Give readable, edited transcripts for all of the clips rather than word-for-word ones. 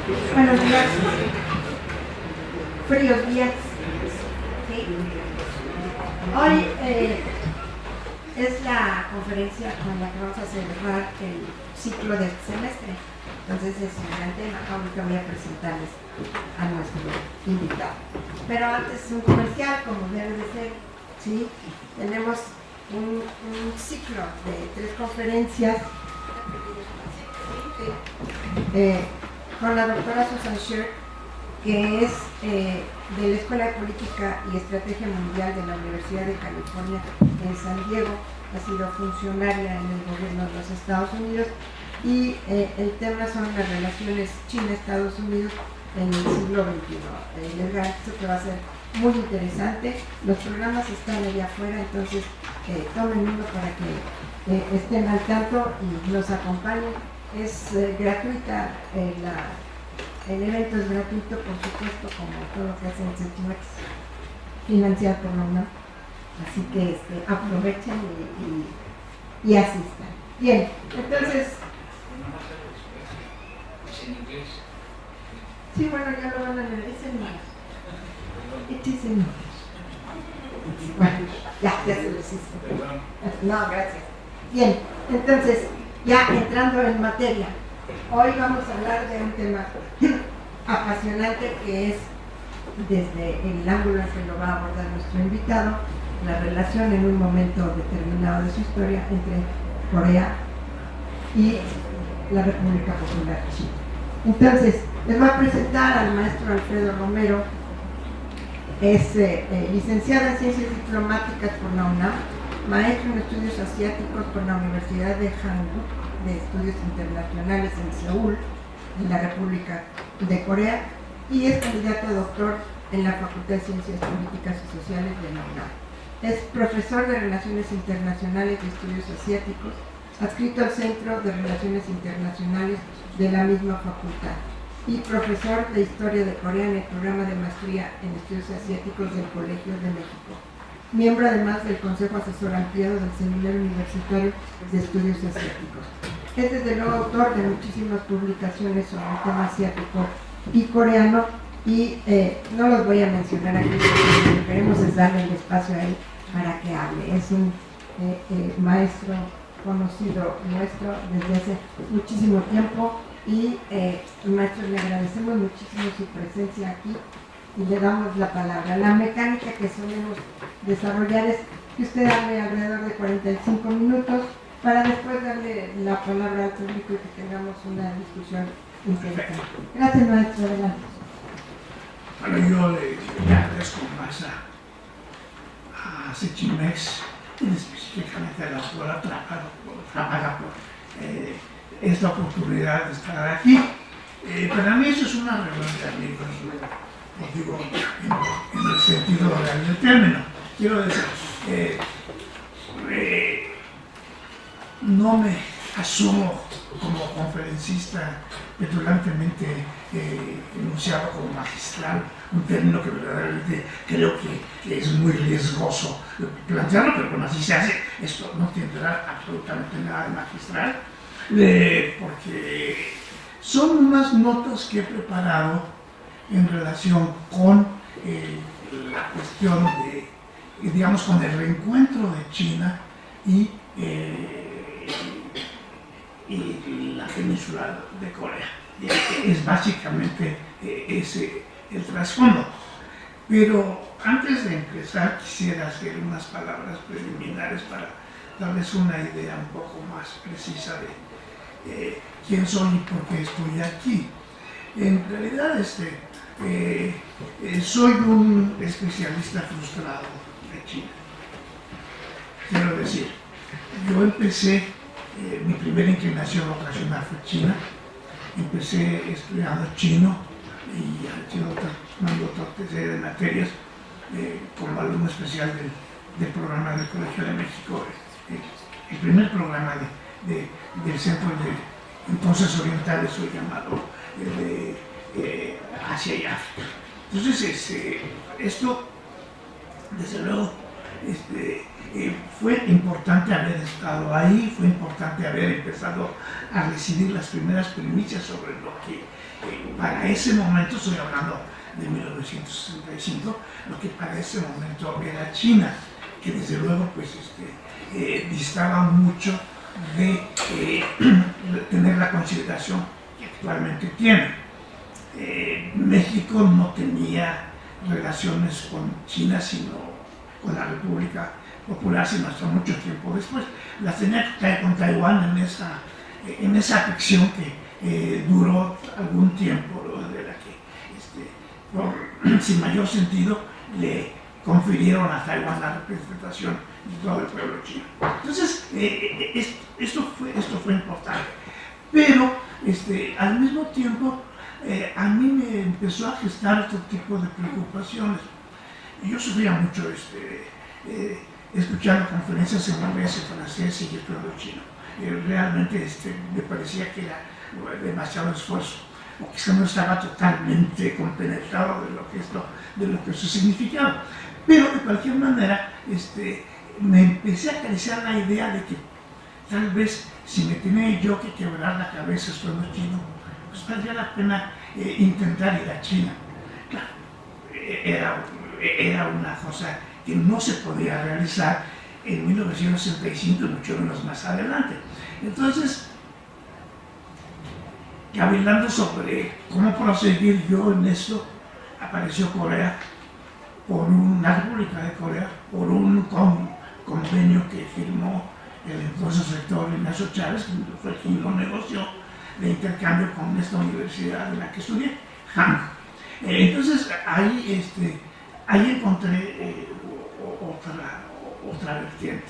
Buenos días, fríos días. Sí. Hoy es la conferencia con la que vamos a celebrar el ciclo del semestre. Entonces es un gran tema. Ahorita voy a presentarles a nuestro invitado. Pero antes un comercial, como debe de ser. ¿Sí? Tenemos un ciclo de 3 conferencias con la doctora Susan Sher, que es de la Escuela de Política y Estrategia Mundial de la Universidad de California en San Diego. Ha sido funcionaria en el gobierno de los Estados Unidos y el tema son las relaciones China-Estados Unidos en el siglo XXI. Les garantizo que va a ser muy interesante. Los programas están allá afuera, entonces tomen uno para que estén al tanto y nos acompañen. Es gratuita, el evento es gratuito, por supuesto, como todo lo que hacen en Centimex, financiado por la UNAM. Así que aprovechen y asistan. Bien, entonces... Sí, bueno, ya lo van a leer, es en inglés. It is in English. Bueno, ya se lo hiciste. No, gracias. Bien, entonces, ya entrando en materia, hoy vamos a hablar de un tema apasionante que es, desde el ángulo en que lo va a abordar nuestro invitado, la relación en un momento determinado de su historia entre Corea y la República Popular China. Entonces, les voy a presentar al maestro Alfredo Romero. Es licenciado en Ciencias Diplomáticas por la UNAM, maestro en Estudios Asiáticos por la Universidad de Hanguk de Estudios Internacionales en Seúl, en la República de Corea, y es candidato a doctor en la Facultad de Ciencias Políticas y Sociales de la UNAM. Es profesor de Relaciones Internacionales y Estudios Asiáticos, adscrito al Centro de Relaciones Internacionales de la misma facultad, y profesor de Historia de Corea en el programa de maestría en Estudios Asiáticos del Colegio de México. Miembro además del Consejo Asesor Ampliado del Seminario Universitario de Estudios Asiáticos. Es desde luego autor de muchísimas publicaciones sobre el tema asiático y coreano, y no los voy a mencionar aquí, porque lo que queremos es darle el espacio a él para que hable. Es un maestro conocido nuestro desde hace muchísimo tiempo, y maestro, le agradecemos muchísimo su presencia aquí y le damos la palabra. La mecánica que solemos desarrollar es que usted hable alrededor de 45 minutos para después darle la palabra al público y que tengamos una discusión interesante. Gracias, maestro. Adelante. Bueno, yo le agradezco más a Centimex, específicamente a la doctora Trápaga por esta oportunidad de estar aquí. Para mí eso es una reverencia, lo digo en el sentido real del término. Quiero decir, no me asumo como conferencista petulantemente enunciado como magistral, un término que verdaderamente creo que es muy riesgoso plantearlo, pero bueno, así se hace. Esto no tendrá absolutamente nada de magistral, porque son unas notas que he preparado en relación con la cuestión de, digamos, con el reencuentro de China y la península de Corea. Es básicamente ese el trasfondo. Pero antes de empezar quisiera hacer unas palabras preliminares para darles una idea un poco más precisa de quién soy y por qué estoy aquí. En realidad soy un especialista frustrado de China. Quiero decir, yo empecé, mi primera inclinación vocacional fue China. Empecé estudiando chino y haciendo otra serie de materias como alumno especial del programa del Colegio de México, el primer programa del Centro de Entonces Orientales, hoy llamado de Asia y África. Entonces, esto, desde luego, fue importante haber estado ahí, fue importante haber empezado a recibir las primeras primicias sobre lo que para ese momento, estoy hablando de 1965, lo que para ese momento era China, que desde luego pues distaba mucho de tener la consideración que actualmente tiene. México no tenía relaciones con China, sino con la República Popular, sino hasta mucho tiempo después. Las tenía con Taiwán en esa afección que duró algún tiempo, de la que, sin mayor sentido, le confirieron a Taiwán la representación de todo el pueblo chino. Entonces, esto fue importante. Pero, al mismo tiempo, a mí me empezó a gestar otro tipo de preocupaciones. Yo sufría mucho escuchando conferencias en inglés, en francés y estudiando chino. Realmente me parecía que era demasiado esfuerzo, o quizá no estaba totalmente compenetrado de lo que eso significaba. Pero de cualquier manera, me empecé a acariciar la idea de que tal vez si me tenía yo que quebrar la cabeza estudiando chino, pues valdría la pena intentar ir a China. Claro, era una cosa que no se podía realizar en 1965 y mucho menos más adelante. Entonces, cavilando sobre cómo proseguir yo en esto, apareció Corea, la República de Corea, por un convenio que firmó el entonces rector Ignacio Chávez, que fue quien lo negoció, de intercambio con esta universidad en la que estudié, Hank. Entonces ahí encontré otra vertiente.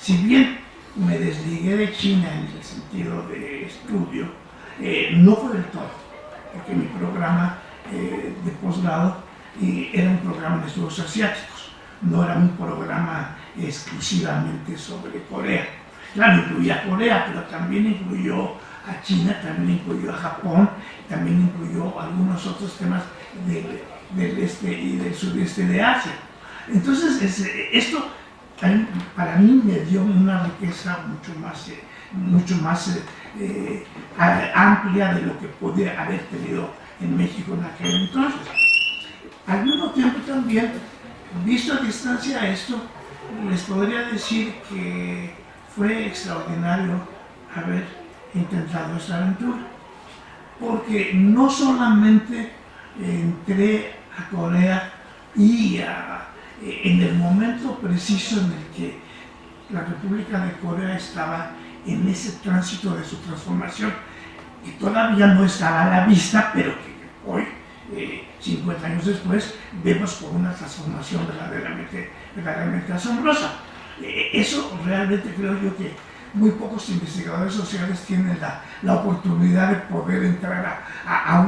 Si bien me desligué de China en el sentido de estudio, no fue del todo, porque mi programa de posgrado era un programa de estudios asiáticos, no era un programa exclusivamente sobre Corea. Claro, incluía a Corea, pero también incluyó a China, también incluyó a Japón, también incluyó algunos otros temas del este y del sudeste de Asia. Entonces, esto para mí me dio una riqueza mucho más amplia de lo que podía haber tenido en México en aquel entonces. Al mismo tiempo también, visto a distancia esto, les podría decir que fue extraordinario haber intentado esta aventura, porque no solamente entré a Corea y en el momento preciso en el que la República de Corea estaba en ese tránsito de su transformación, que todavía no estaba a la vista, pero que hoy, 50 años después, vemos por una transformación verdaderamente asombrosa. Eso realmente creo yo que muy pocos investigadores sociales tienen la oportunidad de poder entrar a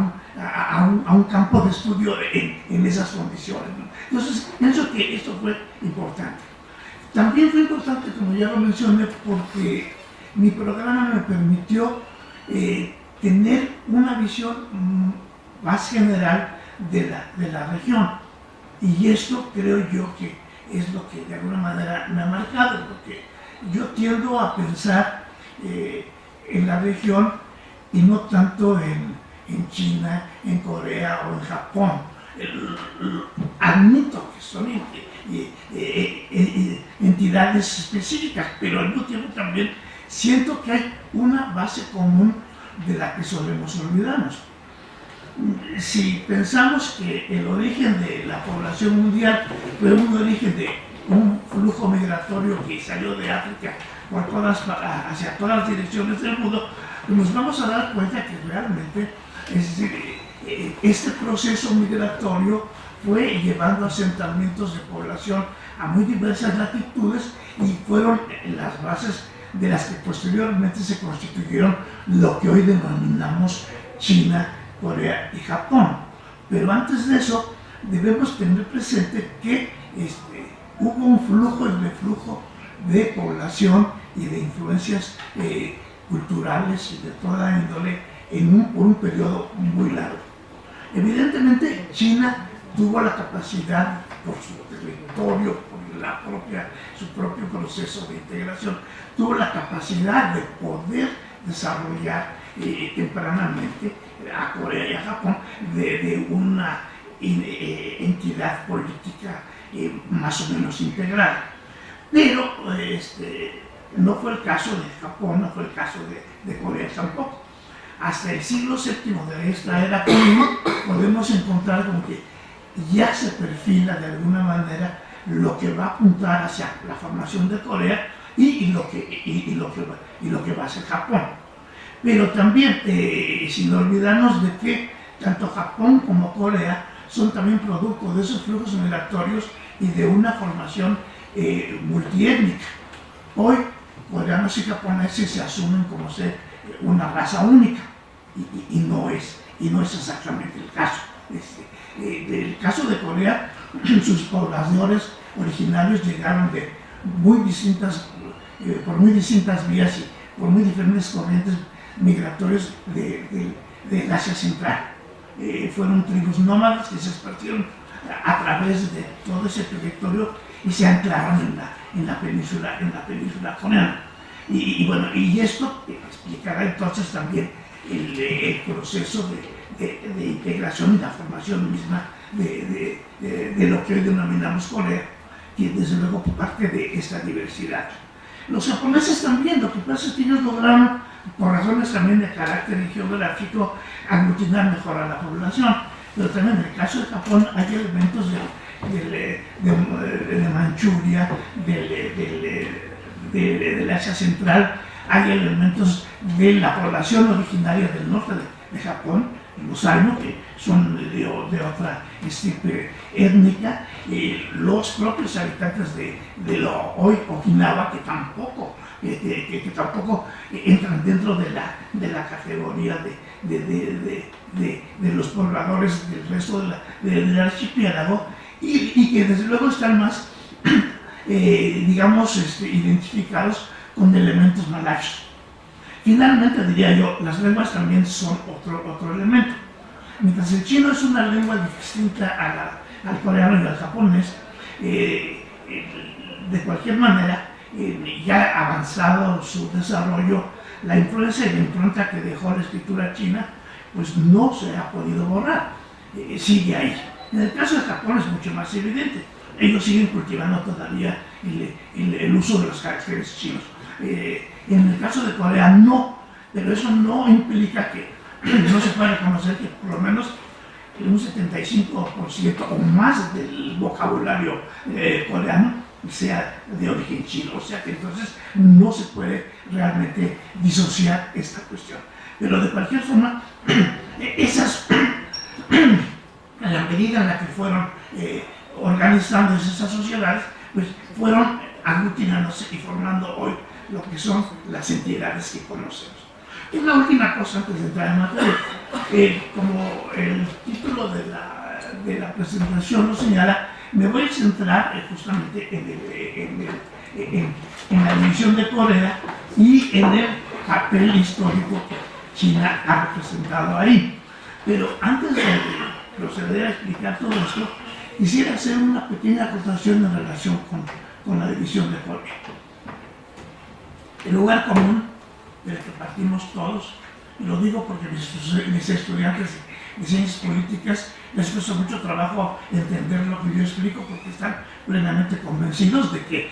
un campo de estudio en esas condiciones, ¿no? Entonces, pienso que esto fue importante. También fue importante, como ya lo mencioné, porque mi programa me permitió tener una visión más general de la región. Y esto creo yo que es lo que de alguna manera me ha marcado, porque yo tiendo a pensar en la región y no tanto en China, en Corea o en Japón. Admito que son entidades específicas, pero al mismo tiempo también siento que hay una base común de la que solemos olvidarnos. Si pensamos que el origen de la población mundial fue un origen de un flujo migratorio que salió de África hacia todas las direcciones del mundo, nos vamos a dar cuenta que realmente este proceso migratorio fue llevando asentamientos de población a muy diversas latitudes y fueron las bases de las que posteriormente se constituyeron lo que hoy denominamos China, Corea y Japón. Pero antes de eso debemos tener presente que hubo un flujo y reflujo de población y de influencias culturales y de toda índole por un periodo muy largo. Evidentemente China tuvo la capacidad por su territorio, por su propio proceso de integración, tuvo la capacidad de poder desarrollar tempranamente a Corea y a Japón de una entidad política más o menos integrada. Pero no fue el caso de Japón, no fue el caso de Corea tampoco. Hasta el siglo VII de esta era podemos encontrar como que ya se perfila de alguna manera lo que va a apuntar hacia la formación de Corea y lo que va a ser Japón. Pero también, sin olvidarnos de que tanto Japón como Corea son también producto de esos flujos migratorios y de una formación multiétnica. Hoy, coreanos y japoneses se asumen como ser una raza única y no es exactamente el caso. El caso de Corea, sus pobladores originarios llegaron por muy distintas vías y por muy diferentes corrientes migratorias del Asia Central. Fueron tribus nómadas que se esparcieron a través de todo ese territorio y se anclaron en la península coreana. Y esto explicará entonces también el proceso de integración y la formación misma de lo que hoy denominamos Corea, que desde luego parte de esta diversidad. Los japoneses también, lo que pasa es que ellos lograron, por razones también de carácter geográfico, aglutinar mejor a la población, pero también en el caso de Japón hay elementos de Manchuria, del Asia Central, hay elementos de la población originaria del norte de Japón, los Ainu, que son de otra estirpe étnica, los propios habitantes de lo hoy Okinawa, que tampoco entran dentro de la categoría de los pobladores del resto del archipiélago, y que desde luego están más, digamos, identificados con elementos malayos. Finalmente, diría yo, las lenguas también son otro elemento. Mientras el chino es una lengua distinta al coreano y al japonés, de cualquier manera, ya avanzado su desarrollo, la influencia y la impronta que dejó la escritura china, pues no se ha podido borrar, sigue ahí. En el caso de Japón es mucho más evidente. Ellos siguen cultivando todavía el uso de los caracteres chinos. En el caso de Corea no, pero eso no implica que no se pueda reconocer que por lo menos un 75% o más del vocabulario coreano sea de origen chino. O sea que entonces no se puede realmente disociar esta cuestión. Pero de cualquier forma, en la medida en la que fueron organizándose esas sociedades, pues fueron aglutinándose y formando hoy lo que son las entidades que conocemos. Y la última cosa antes de entrar en materia, como el título de la presentación lo señala, me voy a centrar justamente en la división de Corea y en el papel histórico que China ha representado ahí. Pero antes de proceder a explicar todo esto, quisiera hacer una pequeña acotación en relación con la división de Corea. El lugar común del que partimos todos, y lo digo porque mis estudiantes de ciencias políticas les cuesta mucho trabajo entender lo que yo explico, porque están plenamente convencidos de que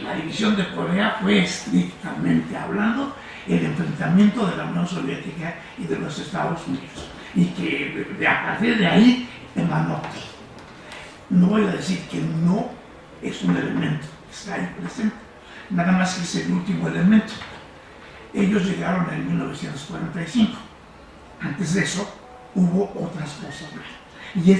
la división de Corea fue, estrictamente hablando, el enfrentamiento de la Unión Soviética y de los Estados Unidos, y que a partir de ahí emanó todo. No voy a decir que no es un elemento que está ahí presente, nada más que es el último elemento. Ellos llegaron en 1945. Antes de eso hubo otras cosas más. Y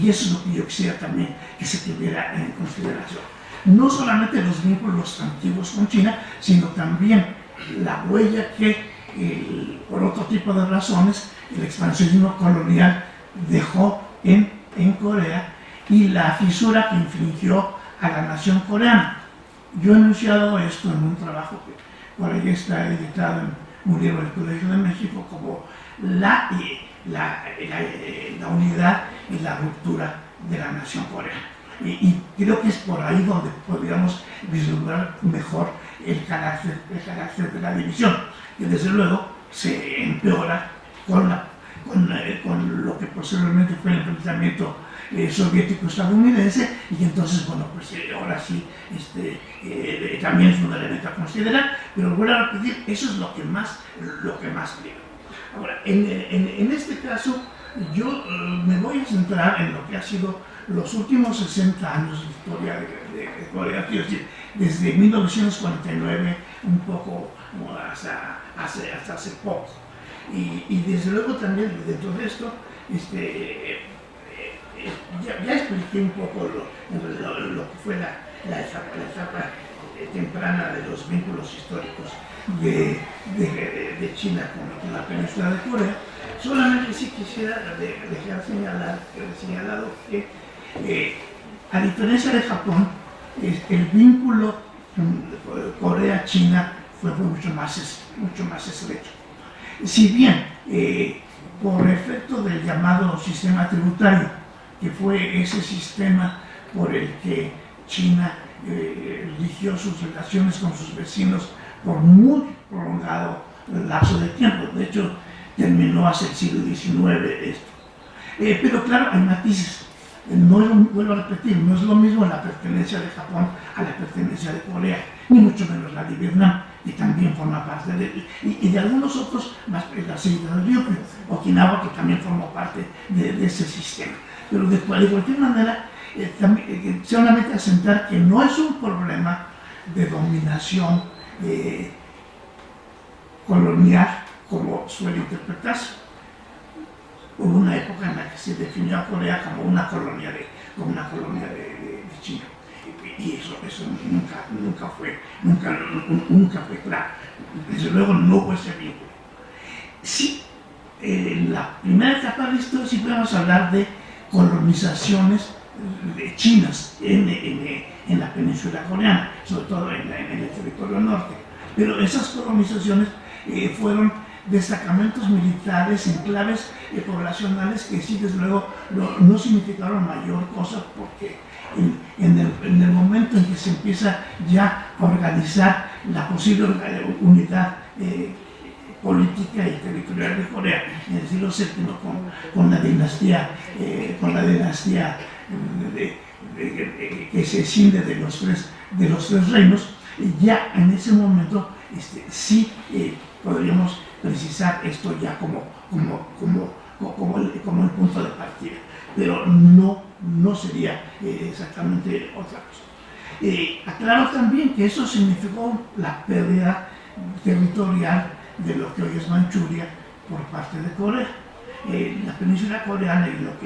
eso es lo que yo quisiera también que se tuviera en consideración. No solamente los vínculos antiguos con China, sino también la huella que, por otro tipo de razones, el expansionismo colonial dejó en Corea y la fisura que infligió a la nación coreana. Yo he enunciado esto en un trabajo que por ahí está editado en un libro del Colegio de México como la unidad y la ruptura de la nación coreana. Y creo que es por ahí donde podríamos vislumbrar mejor el carácter de la división, que desde luego se empeora con lo que posteriormente fue el enfrentamiento soviético-estadounidense, y entonces, bueno, pues ahora sí, también es un elemento a considerar, pero vuelvo a repetir, eso es lo que más creo. Ahora, en este caso, yo me voy a centrar en lo que ha sido los últimos 60 años de historia de Corea, quiero decir, desde 1949 un poco hasta hace poco. Y desde luego también dentro de esto, ya expliqué un poco lo que fue la etapa temprana de los vínculos históricos de China con la península de Corea. Solamente sí quisiera dejar señalado que, a diferencia de Japón, el vínculo Corea-China fue mucho más estrecho. Si bien, por efecto del llamado sistema tributario, que fue ese sistema por el que China rigió sus relaciones con sus vecinos por muy prolongado lapso de tiempo, de hecho terminó hacia el siglo XIX esto. Pero claro, hay matices. Vuelvo a repetir, no es lo mismo la pertenencia de Japón a la pertenencia de Corea, ni mucho menos la de Vietnam, que también forma parte y de algunos otros, más la selva del Ryukyu, Okinawa, que también formó parte de ese sistema. Pero de cualquier manera, solamente asentar que no es un problema de dominación colonial, como suele interpretarse. Hubo una época en la que se definió a Corea como una colonia de China. Y eso nunca fue claro. Desde luego no hubo ese vínculo. Sí, en la primera etapa de esto sí podemos hablar de colonizaciones chinas en la península coreana, sobre todo en el territorio norte. Pero esas colonizaciones fueron destacamentos militares, enclaves poblacionales que sí, desde luego, no significaron mayor cosa, porque en el momento en que se empieza ya a organizar la posible unidad política y territorial de Corea en el siglo VII con la dinastía que se escinde de los tres reinos, ya en ese momento sí podríamos precisar esto ya como el punto de partida, pero no sería exactamente otra cosa. Aclaro también que eso significó la pérdida territorial de lo que hoy es Manchuria por parte de Corea. La península coreana y lo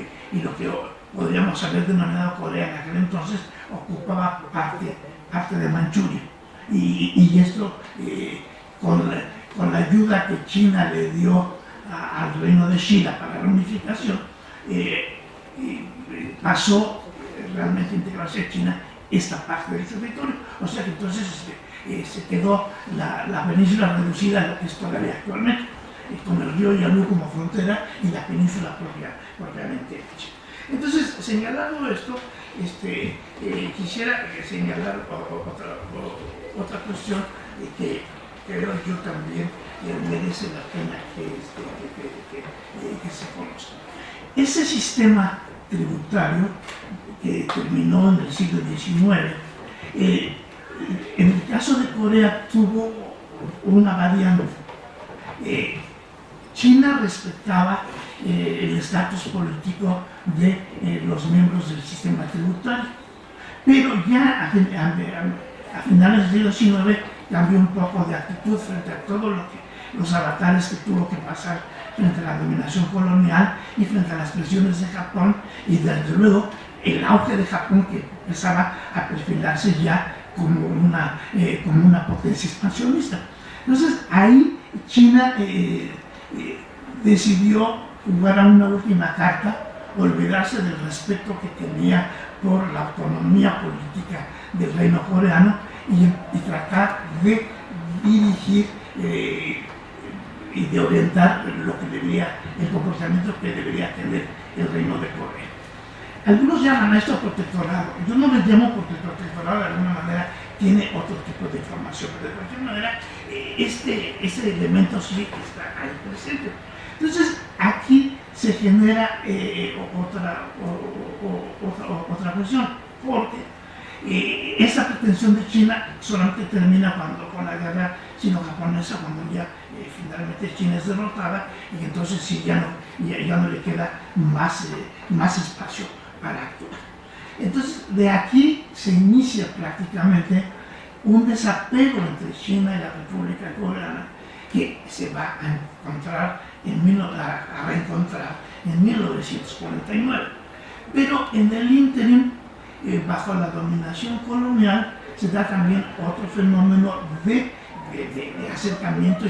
que podríamos haber denominado Corea en aquel entonces ocupaba parte de Manchuria. Y esto, con la ayuda que China le dio al reino de Shilla para la unificación, pasó realmente a integrarse a China esta parte del territorio. O sea que entonces se quedó la península reducida a lo que es todavía actualmente, con el río Yalu como frontera y la península propiamente hecha. Entonces, señalando esto, quisiera señalar otra cuestión que creo yo también merece la pena que se conozca. Ese sistema tributario que terminó en el siglo XIX, en el caso de Corea tuvo una variante. China respetaba el estatus político de los miembros del sistema tributario, pero ya a finales del siglo XIX cambió un poco de actitud frente a todos los avatares que tuvo que pasar frente a la dominación colonial y frente a las presiones de Japón, y desde luego el auge de Japón, que empezaba a perfilarse ya como una potencia expansionista. Entonces ahí China decidió jugar a una última carta, olvidarse del respeto que tenía por la autonomía política del reino coreano y tratar de dirigir y de orientar el comportamiento que debería tener el reino de Corea. Algunos llaman a esto protectorado. Yo no les llamo porque el protectorado de alguna manera tiene otro tipo de información, pero de cualquier manera este elemento sí está ahí presente. Entonces aquí se genera otra cuestión, porque esa pretensión de China solamente termina con la guerra sino-japonesa, cuando ya finalmente China es derrotada, y entonces sí ya no le queda más espacio para actuar. Entonces de aquí se inicia prácticamente un desapego entre China y la República Coreana, que se va a encontrar a reencontrar en 1949. Pero en el ínterin, bajo la dominación colonial, se da también otro fenómeno de acercamiento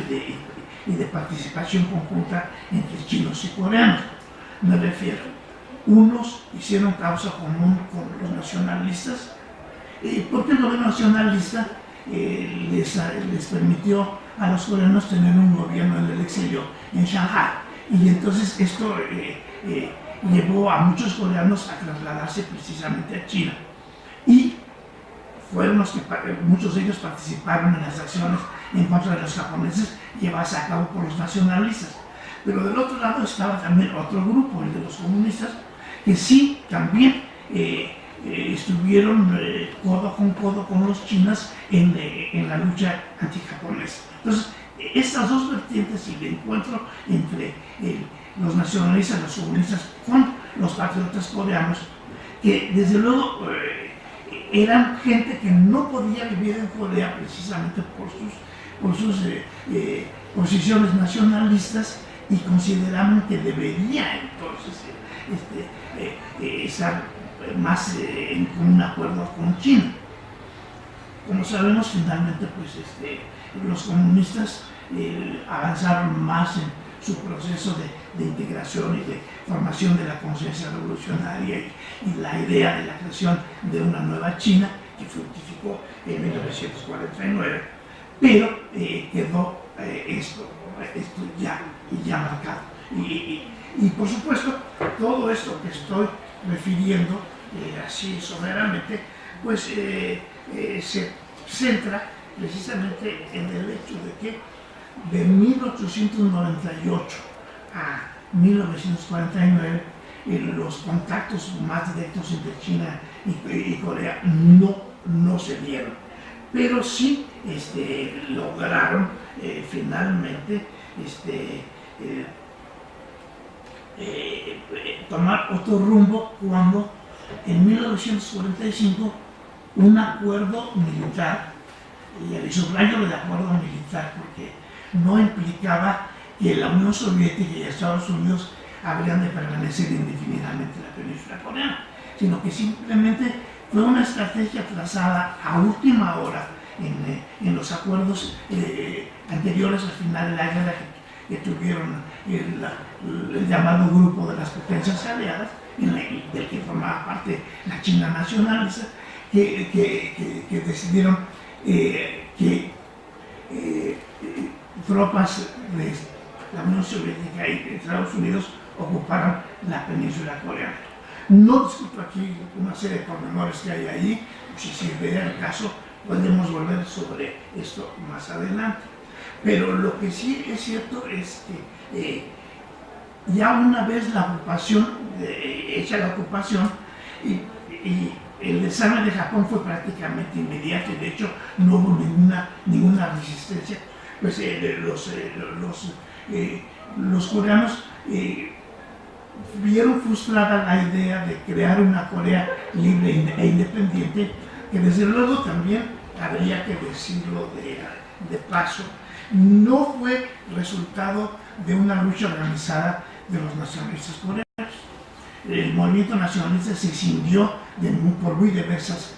y de participación conjunta entre chinos y coreanos. Me refiero, unos hicieron causa común con los nacionalistas, porque el gobierno nacionalista les permitió a los coreanos tener un gobierno en el exilio en Shanghái, y entonces esto llevó a muchos coreanos a trasladarse precisamente a China, y fueron los que muchos de ellos participaron en las acciones en contra de los japoneses llevadas a cabo por los nacionalistas. Pero del otro lado estaba también otro grupo, el de los comunistas, que sí también estuvieron codo con codo con los chinos en la lucha antijaponesa. Entonces, estas dos vertientes y el encuentro entre los nacionalistas, los comunistas con los patriotas coreanos, que desde luego eran gente que no podía vivir en Corea precisamente por sus posiciones nacionalistas, y consideraban que debería entonces estar más en un acuerdo con China. Como sabemos, finalmente los comunistas avanzaron más en su proceso de integración y de formación de la conciencia revolucionaria y la idea de la creación de una nueva China, que fructificó en 1949, pero quedó esto ya marcado. Y por supuesto, todo esto que estoy refiriendo así someramente, pues se centra precisamente en el hecho de que de 1898 a 1949 los contactos más directos entre China y Corea no se dieron, pero sí lograron finalmente tomar otro rumbo cuando en 1945 un acuerdo militar, y subrayo lo de acuerdo militar porque no implicaba que la Unión Soviética y Estados Unidos habrían de permanecer indefinidamente en la península coreana, sino que simplemente fue una estrategia trazada a última hora en los acuerdos anteriores al final de la guerra que tuvieron el llamado grupo de las potencias aliadas, del que formaba parte la China nacionalista, que decidieron que tropas de la Unión Soviética y de Estados Unidos ocuparan la península coreana. No discuto aquí una serie de pormenores que hay ahí, si sirve el caso podemos volver sobre esto más adelante. Pero lo que sí es cierto es que ya una vez la ocupación, hecha la ocupación, y el desarme de Japón fue prácticamente inmediato, y de hecho no hubo ninguna resistencia, pues los coreanos vieron frustrada la idea de crear una Corea libre e independiente, que desde luego también habría que decirlo de paso, no fue resultado de una lucha organizada de los nacionalistas coreanos. El movimiento nacionalista se escindió por muy diversas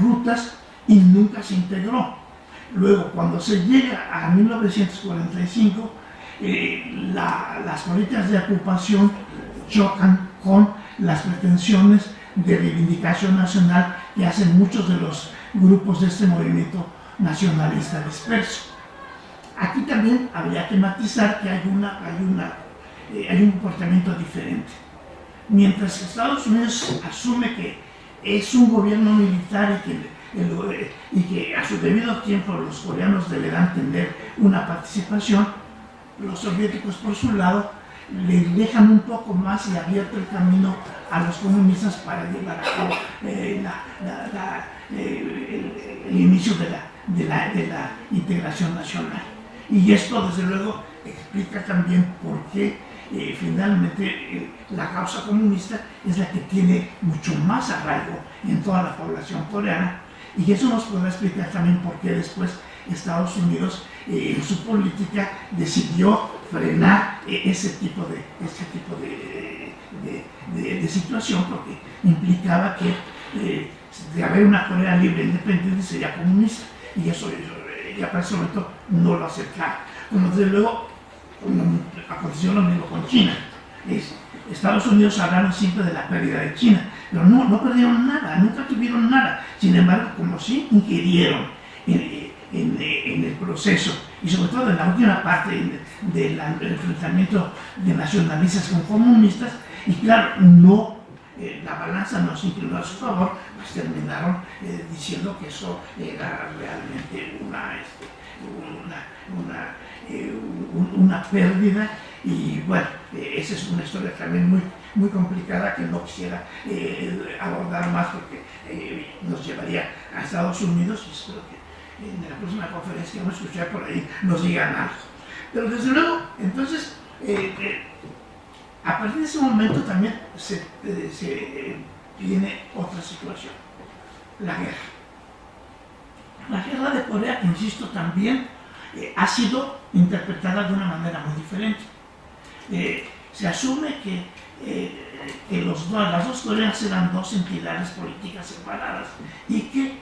rutas y nunca se integró. Luego, cuando se llega a 1945, las políticas de ocupación chocan con las pretensiones de reivindicación nacional que hacen muchos de los grupos de este movimiento nacionalista disperso. Aquí también habría que matizar que hay un comportamiento diferente. mientras Estados Unidos asume que es un gobierno militar y que a su debido tiempo los coreanos deberán tener una participación, los soviéticos por su lado le dejan un poco más y abierto el camino a los comunistas para llevar a cabo el inicio de la integración nacional. Y esto desde luego explica también por qué finalmente la causa comunista es la que tiene mucho más arraigo en toda la población coreana, y eso nos podrá explicar también por qué después Estados Unidos en su política decidió frenar ese tipo de situación, porque implicaba que de haber una Corea libre e independiente sería comunista, y eso ya para ese momento no lo aceptaba. Como desde luego aconteció lo mismo con China. Estados Unidos hablaron siempre de la pérdida de China, pero no perdieron nada, nunca tuvieron nada. Sin embargo, como sí ingirieron en el proceso, y sobre todo en la última parte del enfrentamiento de nacionalistas con comunistas, y claro, la balanza no se inclinó a su favor, pues terminaron diciendo que eso era realmente una pérdida. Y bueno, esa es una historia también muy complicada que no quisiera abordar más, porque nos llevaría a Estados Unidos, y espero que en la próxima conferencia que vamos a escuchar por ahí nos digan algo. Pero desde luego, entonces, a partir de ese momento también viene otra situación: la guerra. La guerra de Corea, insisto, también ha sido interpretada de una manera muy diferente. Se asume que las dos Coreas eran dos entidades políticas separadas, y que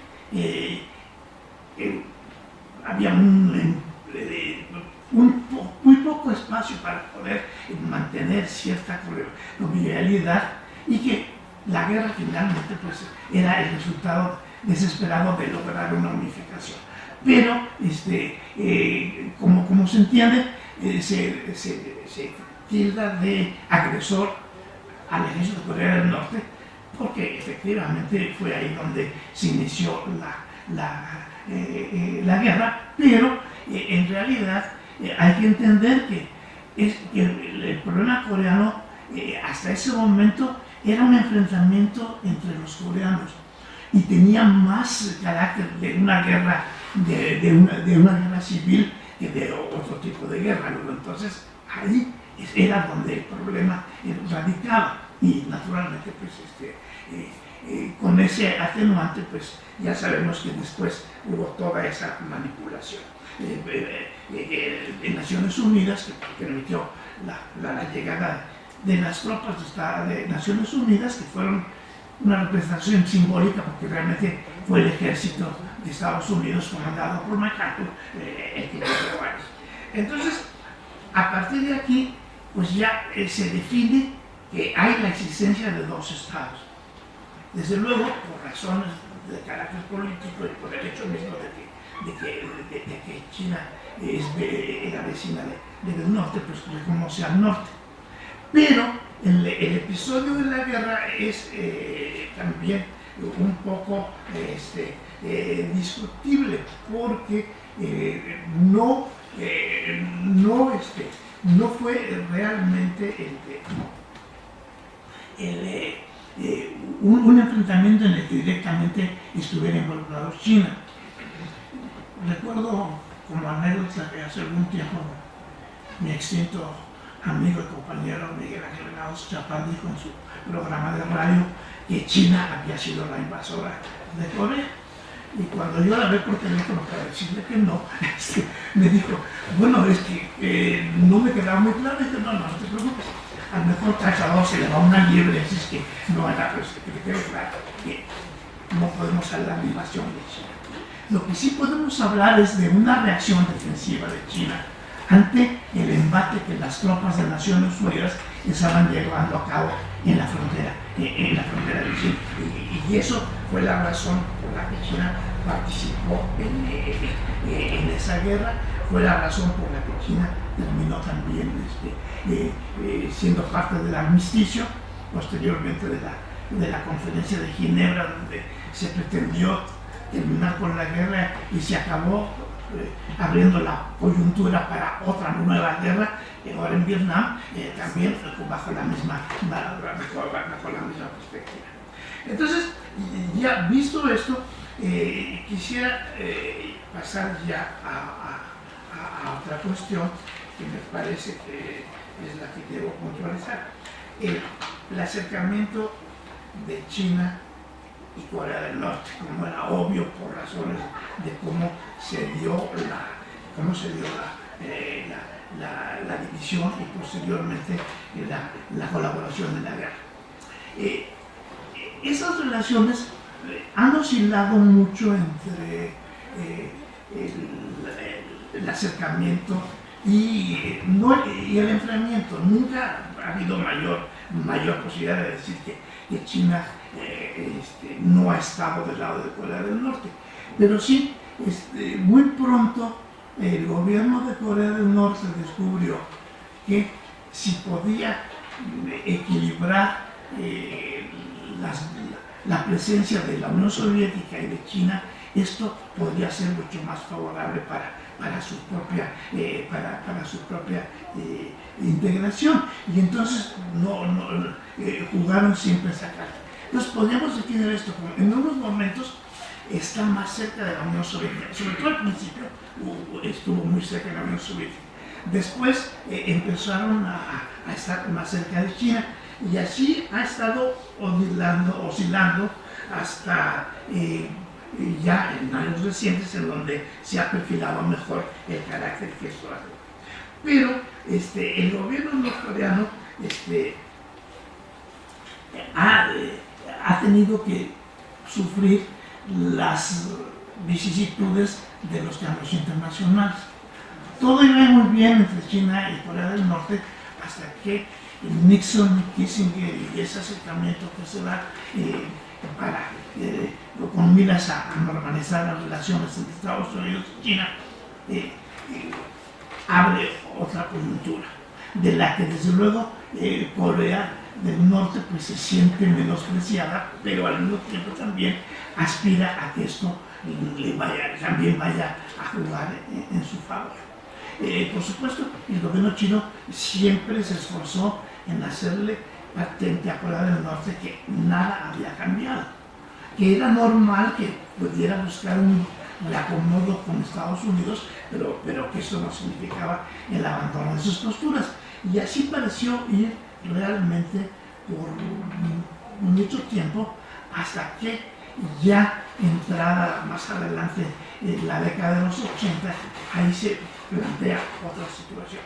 había muy poco espacio para poder mantener cierta convivialidad, y que la guerra finalmente pues era el resultado desesperado de lograr una unificación. Pero como se entiende, se tilda de agresor al ejército de Corea del Norte, porque efectivamente fue ahí donde se inició la guerra. Pero en realidad hay que entender que el problema coreano hasta ese momento era un enfrentamiento entre los coreanos, y tenía más carácter de una guerra de una guerra civil que de otro tipo de guerra. Entonces ahí era donde el problema radicaba, y naturalmente pues con ese atenuante pues ya sabemos que después hubo toda esa manipulación en Naciones Unidas, que permitió la llegada de las tropas de Naciones Unidas, que fueron una representación simbólica, porque realmente fue el ejército de Estados Unidos comandado por MacArthur el que llevó a eso. Entonces, a partir de aquí, pues ya se define que hay la existencia de dos estados. Desde luego, por razones de carácter político y por el hecho mismo de que China era vecina del norte, pues reconoce al norte. Pero el episodio de la guerra es también un poco discutible, porque no fue realmente un enfrentamiento en el que directamente estuviera involucrado China. Recuerdo como anécdota que hace algún tiempo mi extinto amigo y compañero Miguel Ángel Granados Chapán dijo en su programa de radio que China había sido la invasora de Corea. Y cuando yo la hablé por teléfono para decirle que no, me dijo, bueno, es que no me quedaba muy claro. Y dije, no te preocupes, a lo mejor Cazador se le va una liebre, así es que no era, pues que te quede claro que no podemos hablar de invasión de China. Lo que sí podemos hablar es de una reacción defensiva de China ante el embate que las tropas de Naciones Unidas estaban llevando a cabo en la frontera de China. Y eso fue la razón por la que China participó en esa guerra, fue la razón por la que China terminó también siendo parte del armisticio, posteriormente de la conferencia de Ginebra, donde se pretendió terminar con la guerra y se acabó abriendo la coyuntura para otra nueva guerra, ahora en Vietnam, también bajo la misma perspectiva. Entonces, ya visto esto, quisiera pasar ya a otra cuestión que me parece que es la que debo puntualizar. El acercamiento de China y Corea del Norte, como era obvio por razones de cómo se dio la división y posteriormente la colaboración en la guerra. Esas relaciones han oscilado mucho entre el acercamiento y el enfriamiento. Nunca ha habido mayor posibilidad de decir que China no ha estado del lado de Corea del Norte. Pero sí, muy pronto el gobierno de Corea del Norte descubrió que si podía equilibrar la presencia de la Unión Soviética y de China, esto podría ser mucho más favorable para su propia integración. Y entonces jugaron siempre esa carta. Entonces podríamos definir esto como, en unos momentos está más cerca de la Unión Soviética, sobre todo al principio estuvo muy cerca de la Unión Soviética. Después empezaron a estar más cerca de China, y así ha estado oscilando hasta ya en años recientes, en donde se ha perfilado mejor el carácter que esto hace. Pero el gobierno norcoreano ha tenido que sufrir las vicisitudes de los cambios internacionales. Todo iba muy bien entre China y Corea del Norte hasta que Nixon, Kissinger y ese acercamiento que se da con miras a normalizar las relaciones entre Estados Unidos y China, abre otra coyuntura, de la que desde luego Corea del Norte pues se siente menospreciada, pero al mismo tiempo también aspira a que esto también vaya a jugar en su favor. Por supuesto, el gobierno chino siempre se esforzó en hacerle patente a Corea del Norte que nada había cambiado, que era normal que pudiera buscar un reacomodo con Estados Unidos, pero que eso no significaba el abandono de sus posturas. Y así pareció ir realmente por mucho tiempo, hasta que ya entrada más adelante en la década de los 80, ahí se plantea otra situación.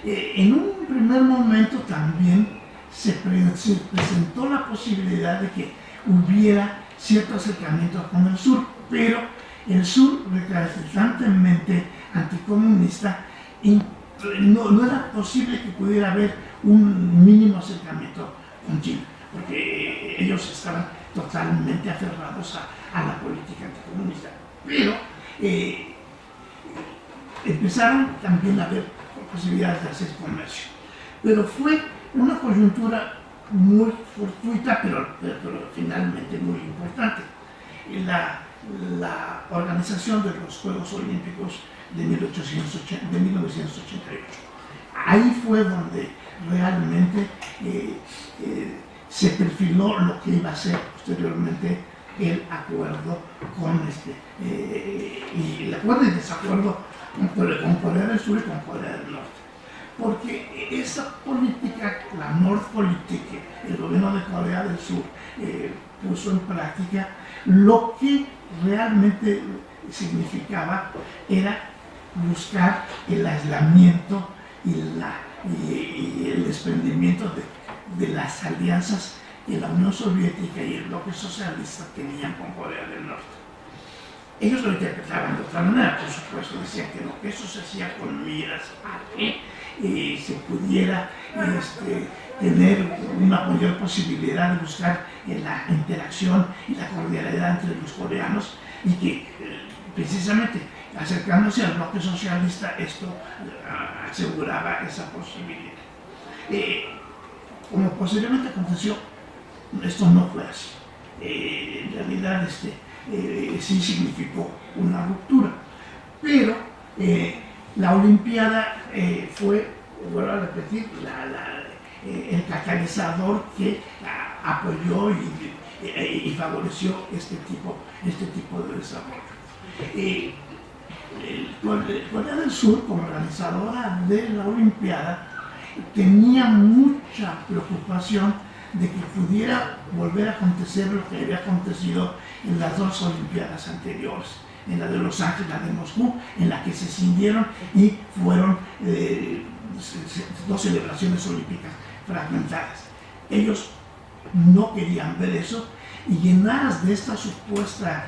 En un primer momento también se presentó la posibilidad de que hubiera cierto acercamiento con el sur, pero el sur, recalcitrantemente anticomunista, no era posible que pudiera haber un mínimo acercamiento con China, porque ellos estaban totalmente aferrados a la política anticomunista. Pero empezaron también a haber posibilidades de hacer comercio. Pero fue una coyuntura muy fortuita, pero finalmente muy importante. La organización de los Juegos Olímpicos de 1988. Ahí fue donde realmente se perfiló lo que iba a ser posteriormente el acuerdo y el acuerdo y desacuerdo con Corea del Sur y con Corea del Norte. Porque esa política, la Nordpolitik, el gobierno de Corea del Sur puso en práctica, lo que realmente significaba era buscar el aislamiento y el desprendimiento de las alianzas que la Unión Soviética y el bloque socialista tenían con Corea del Norte. Ellos lo interpretaban de otra manera, por supuesto, decían que no, que eso se hacía con miras a que se pudiera tener una mayor posibilidad de buscar la interacción y la cordialidad entre los coreanos, y que precisamente acercándose al bloque socialista esto aseguraba esa posibilidad. como posteriormente aconteció, esto no fue así. En realidad sí significó una ruptura, pero la Olimpiada fue, vuelvo a repetir, el catalizador que apoyó y favoreció este tipo de desarrollo. Corea del Sur, como organizadora de la Olimpiada, tenía mucha preocupación de que pudiera volver a acontecer lo que había acontecido en las dos Olimpiadas anteriores, en la de Los Ángeles, la de Moscú, en la que se cindieron y fueron dos celebraciones olímpicas fragmentadas. Ellos no querían ver eso, y en aras de esta supuesta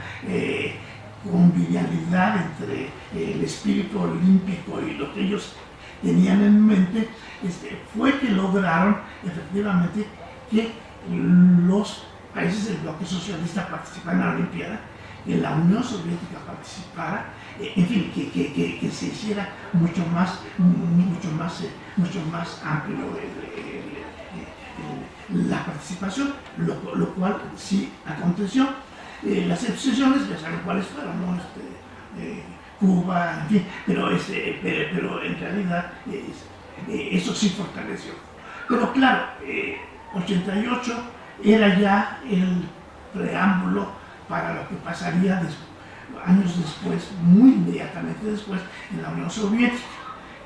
convivialidad entre el espíritu olímpico y lo que ellos tenían en mente, fue que lograron efectivamente que los países del bloque socialista participaran en la Olimpiada, que la Unión Soviética participara, en fin, que se hiciera mucho más amplio la participación, lo cual sí aconteció. Las excepciones ya saben cuáles fueron, ¿no? Cuba, en fin, pero en realidad eso sí fortaleció. Pero claro, 88 era ya el preámbulo para lo que pasaría años después, muy inmediatamente después, en la Unión Soviética,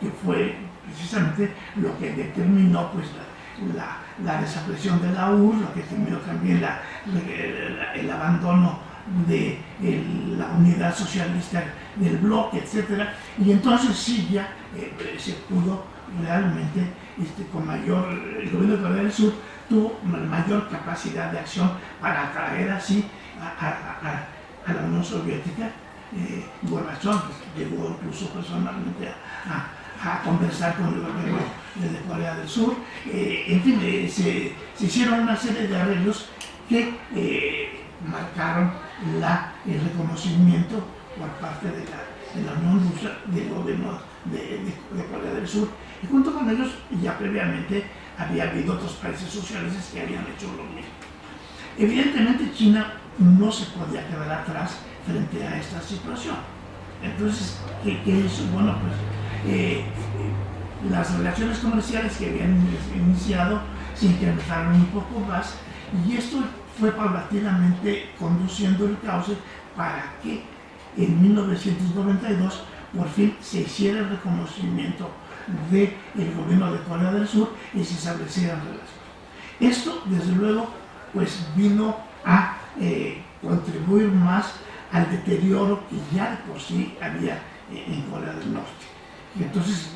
que fue precisamente lo que determinó pues la desaparición de la URSS, lo que determinó también el abandono de la unidad socialista del bloque, etc. Y entonces sí ya se pudo realmente, el gobierno de Corea del Sur tuvo mayor capacidad de acción para atraer así a la Unión Soviética. Gorbachev llegó incluso personalmente a conversar con el gobierno de Corea del Sur. En fin, se hicieron una serie de arreglos que marcaron el reconocimiento por parte de la Unión Rusa del gobierno de Corea del Sur, y junto con ellos ya previamente había habido otros países socialistas que habían hecho lo mismo. Evidentemente China no se podía quedar atrás frente a esta situación. Entonces, ¿qué hizo? Bueno, pues las relaciones comerciales que habían iniciado se incrementaron un poco más, y esto fue paulatinamente conduciendo el cauce para que en 1992 por fin se hiciera el reconocimiento del gobierno de Corea del Sur y se establecieran relaciones. Esto, desde luego, pues vino a contribuir más al deterioro que ya de por sí había en Corea del Norte. Y entonces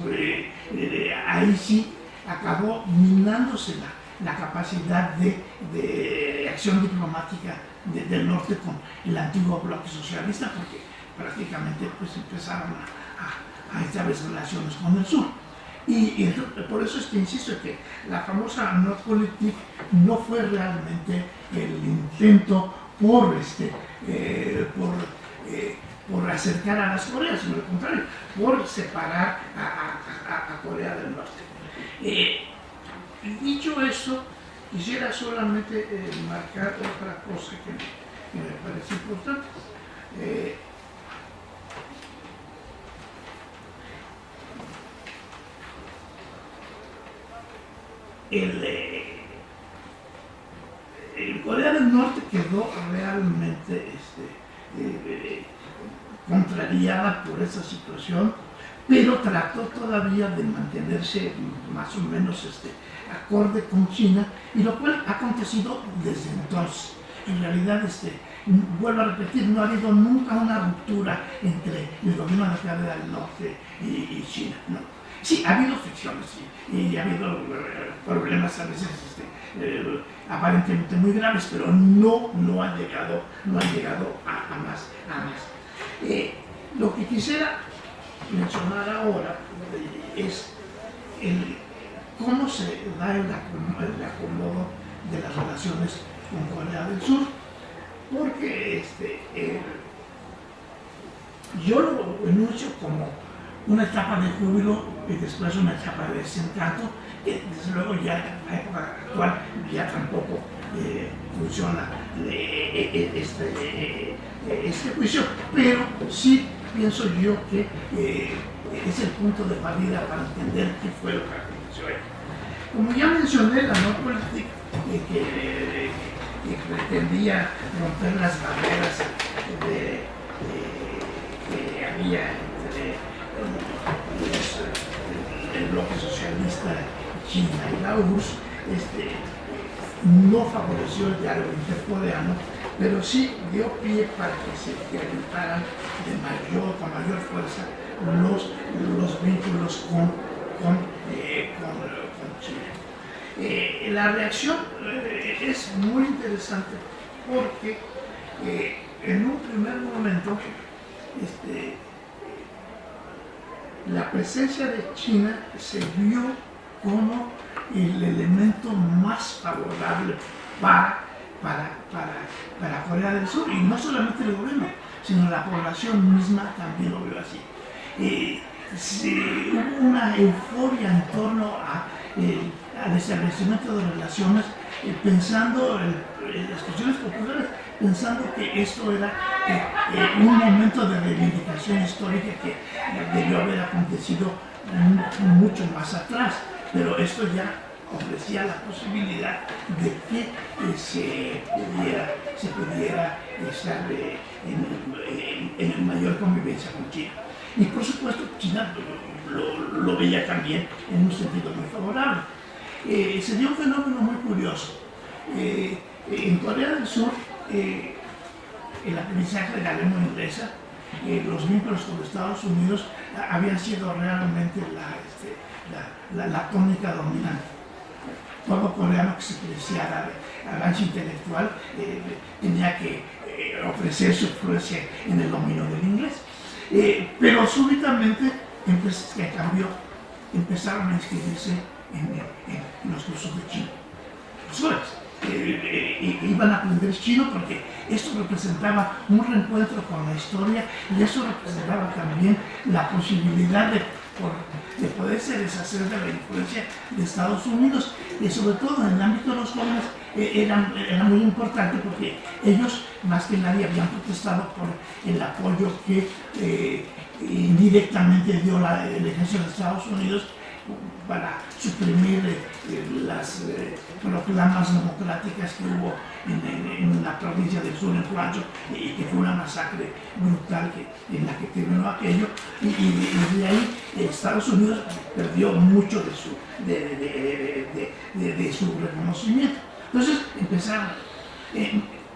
ahí sí acabó minándose la capacidad de acción diplomática del norte con el antiguo bloque socialista, porque prácticamente pues empezaron a establecer relaciones con el sur. Y entonces, por eso es que insisto que la famosa Nordpolitik no fue realmente el intento por acercar a las Coreas, sino al contrario, por separar a Corea del Norte. Dicho eso, quisiera solamente marcar otra cosa que me parece importante. Corea del Norte quedó realmente contrariada por esa situación, pero trató todavía de mantenerse más o menos acorde con China, y lo cual ha acontecido desde entonces. En realidad, vuelvo a repetir, no ha habido nunca una ruptura entre el gobierno de Corea del Norte y China, ¿no? Sí, ha habido fricciones y ha habido problemas a veces aparentemente muy graves, pero no han llegado a más. Lo que quisiera mencionar ahora es cómo se da el acomodo de las relaciones con Corea del Sur, porque yo lo enuncio como una etapa de júbilo y después una etapa de desencanto, que desde luego ya en la época actual ya tampoco funciona este juicio, pero sí pienso yo que es el punto de partida para entender qué fue lo que aconteció ahí. Como ya mencioné, la no política que pretendía romper las barreras que había entre el bloque socialista, China y la URSS, no favoreció el diálogo intercoreano, pero sí dio pie para que se incrementaran con mayor fuerza los vínculos con China. La reacción es muy interesante porque en un primer momento la presencia de China se vio como el elemento más favorable para Corea del Sur, y no solamente el gobierno, sino la población misma también lo vio así. Hubo una euforia en torno al establecimiento de relaciones, pensando en las cuestiones populares, pensando que esto era un momento de reivindicación histórica que debió haber acontecido mucho más atrás, pero esto ya ofrecía la posibilidad de que se pudiera estar en mayor convivencia con China. Y por supuesto China lo veía también en un sentido muy favorable. Se dio un fenómeno muy curioso. En Corea del Sur, el aprendizaje de la lengua inglesa, los vínculos con Estados Unidos habían sido realmente la tónica dominante. Todo coreano que se preciara de avance intelectual tenía que ofrecer su influencia en el dominio del inglés. Pero súbitamente empezaron a inscribirse en los cursos de chino. Los jóvenes iban a aprender chino porque esto representaba un reencuentro con la historia, y eso representaba también la posibilidad de poderse deshacer de la influencia de Estados Unidos, y sobre todo en el ámbito de los jóvenes era muy importante porque ellos más que nadie habían protestado por el apoyo que indirectamente dio el ejército de Estados Unidos para suprimir las proclamas democráticas que hubo en la provincia del sur, en Guangzhou, y que fue una masacre brutal en la que terminó aquello, y de ahí Estados Unidos perdió mucho de su reconocimiento. Entonces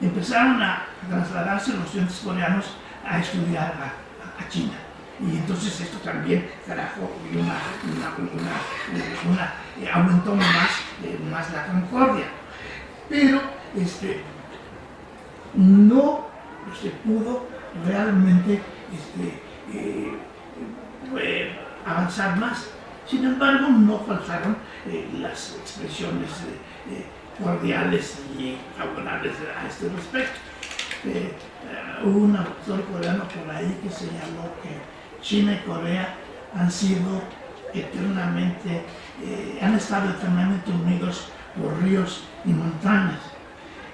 empezaron a trasladarse los estudiantes coreanos a estudiar a China. Y entonces esto también trajo aumentó más la concordia. Pero no se pudo realmente avanzar más. Sin embargo, no faltaron las expresiones cordiales y favorables a este respecto. Hubo un autor coreano por ahí que señaló que China y Corea han estado eternamente unidos por ríos y montañas,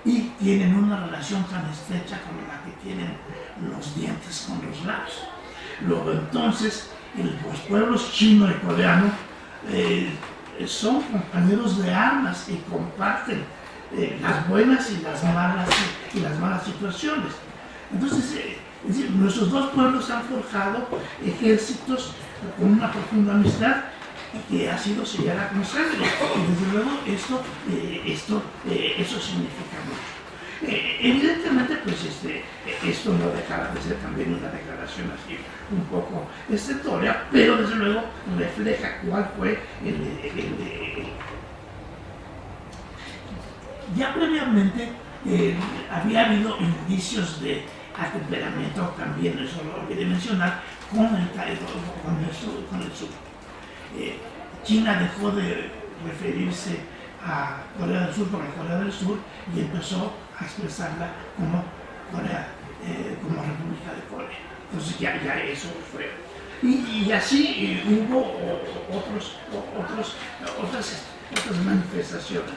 y tienen una relación tan estrecha como la que tienen los dientes con los labios. Luego entonces, los pueblos chino y coreano son compañeros de armas y comparten las buenas y las malas situaciones. Entonces, es decir, nuestros dos pueblos han forjado ejércitos con una profunda amistad que ha sido sellada con sangre, y desde luego eso significa mucho. Evidentemente, pues esto no dejará de ser también una declaración así un poco estentórea, pero desde luego refleja cuál fue ya previamente había habido indicios de atemperamiento también, eso lo olvidé mencionar, con el sur. China dejó de referirse a Corea del Sur como Corea del Sur y empezó a expresarla como República de Corea. Entonces ya eso fue. Y así hubo otras manifestaciones.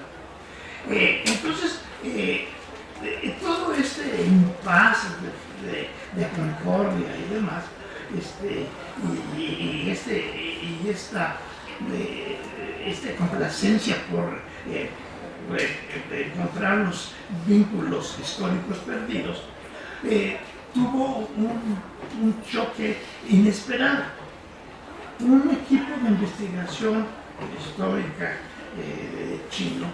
Entonces, todo este impasse de concordia y demás, esta complacencia por encontrar los vínculos históricos perdidos, tuvo un choque inesperado. Un equipo de investigación histórica chino,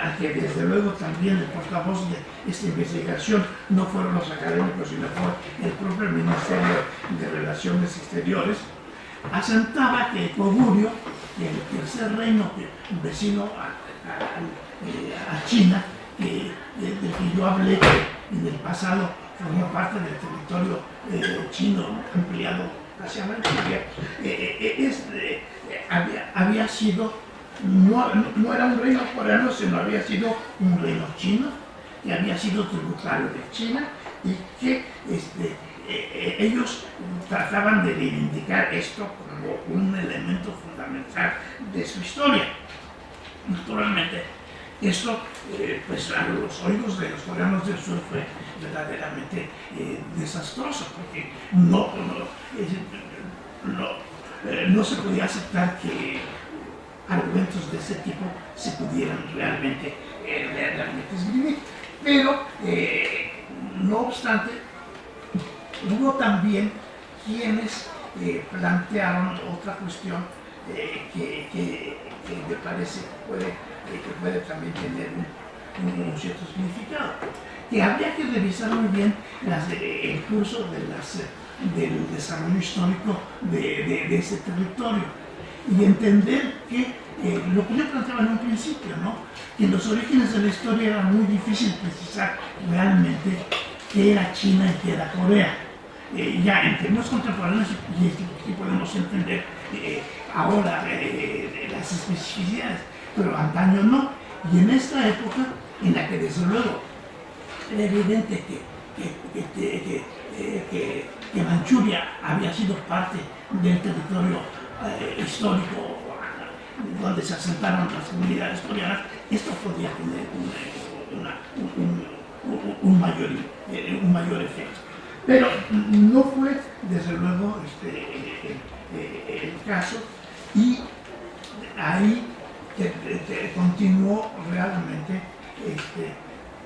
a que desde luego también el portavoz de esta investigación no fueron los académicos, sino fue el propio Ministerio de Relaciones Exteriores, asentaba que Goguryeo, el tercer reino vecino a China, del que yo hablé, que en el pasado formó parte del territorio chino ampliado hacia Manchuria, había sido, no era un reino coreano, sino había sido un reino chino, que había sido tributario de China y que ellos trataban de reivindicar esto como un elemento fundamental de su historia. Naturalmente, esto pues a los oídos de los coreanos del sur fue verdaderamente desastroso, porque no se podía aceptar que argumentos de ese tipo se pudieran realmente escribir. Pero, no obstante, hubo también quienes plantearon otra cuestión que me parece que puede también tener un cierto significado, que habría que revisar muy bien el curso del desarrollo histórico de ese territorio y entender que lo que yo planteaba en un principio, ¿no? Que en los orígenes de la historia era muy difícil precisar realmente qué era China y qué era Corea. Ya en términos contemporáneos y podemos entender ahora las especificidades, pero antaño no. Y en esta época, en la que desde luego era evidente que Manchuria había sido parte del territorio histórico donde se asentaron las comunidades coreanas, esto podía tener un mayor efecto. Pero no fue, desde luego, el caso, y ahí continuó realmente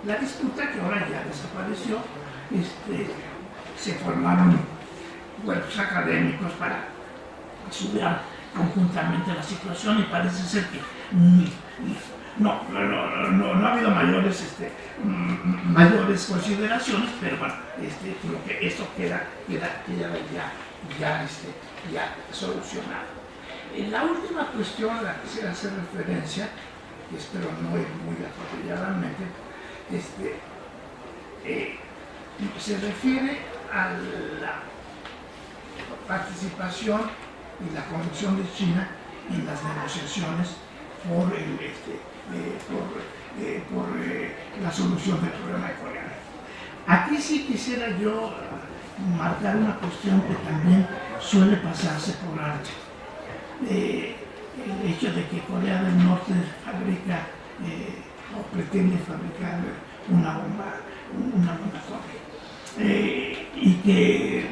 la disputa, que ahora ya desapareció. Se formaron cuerpos académicos para estudiar conjuntamente la situación, y parece ser que no ha habido mayores consideraciones, pero bueno, creo que esto queda ya solucionado. La última cuestión a la que quisiera hacer referencia, y espero no ir muy atropelladamente, se refiere a la participación y la conducción de China en las negociaciones por la solución del problema coreano. Aquí sí quisiera yo marcar una cuestión que también suele pasarse por alto. El hecho de que Corea del Norte fabrica o pretende fabricar una bomba atómica, y que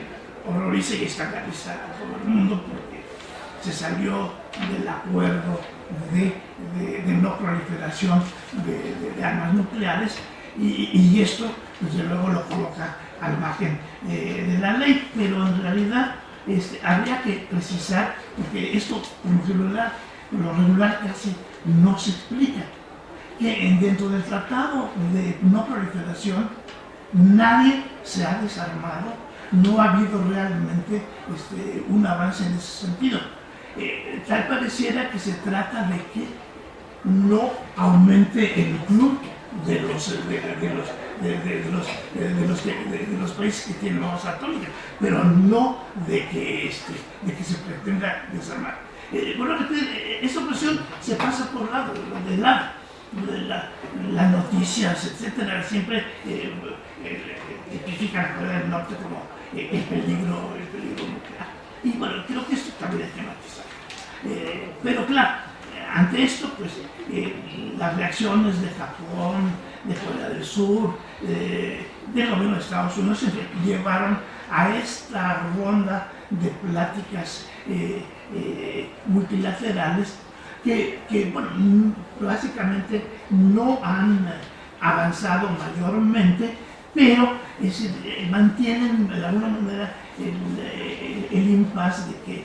horroriza y escandaliza a todo el mundo porque se salió del acuerdo de no proliferación de armas nucleares, y esto desde luego lo coloca al margen de la ley, pero en realidad habría que precisar que esto lo regular casi no se explica, que dentro del tratado de no proliferación nadie se ha desarmado, no ha habido realmente un avance en ese sentido. Tal pareciera que se trata de que no aumente el club de los países que tienen bombas atómicas, pero no de que se pretenda desarmar. Bueno, esta cuestión se pasa por lado las noticias, etcétera, siempre tipifican a Corea del Norte como el peligro nuclear. Y bueno, creo que esto también es tematizado. Pero claro, ante esto, pues las reacciones de Japón, de Corea del Sur, del gobierno de Estados Unidos, llevaron a esta ronda de pláticas multilaterales que, bueno, básicamente no han avanzado mayormente, pero mantienen de alguna manera el impasse de que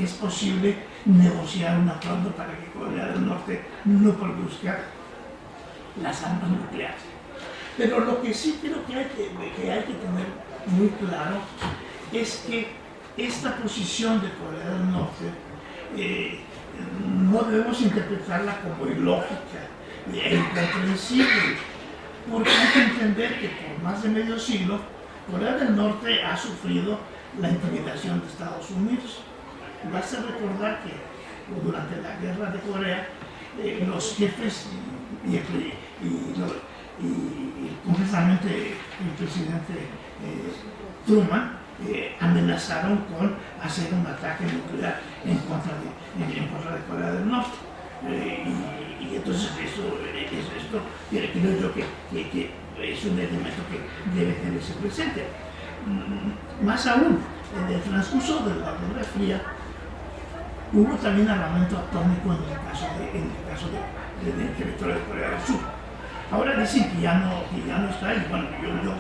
es posible negociar un acuerdo para que Corea del Norte no produzca las armas nucleares. Pero lo que sí creo que hay que tener muy claro es que esta posición de Corea del Norte no debemos interpretarla como ilógica e incomprensible, porque hay que entender que por más de medio siglo Corea del Norte ha sufrido la intimidación de Estados Unidos. Basta recordar que durante la guerra de Corea los jefes y concretamente el presidente Truman amenazaron con hacer un ataque nuclear en contra de Corea del Norte. Y entonces esto creo yo que es un elemento que debe tenerse presente. Más aún, en el transcurso de la Guerra Fría hubo también armamento atómico en el caso del territorio de Corea del Sur. Ahora dicen que ya no está, y bueno, yo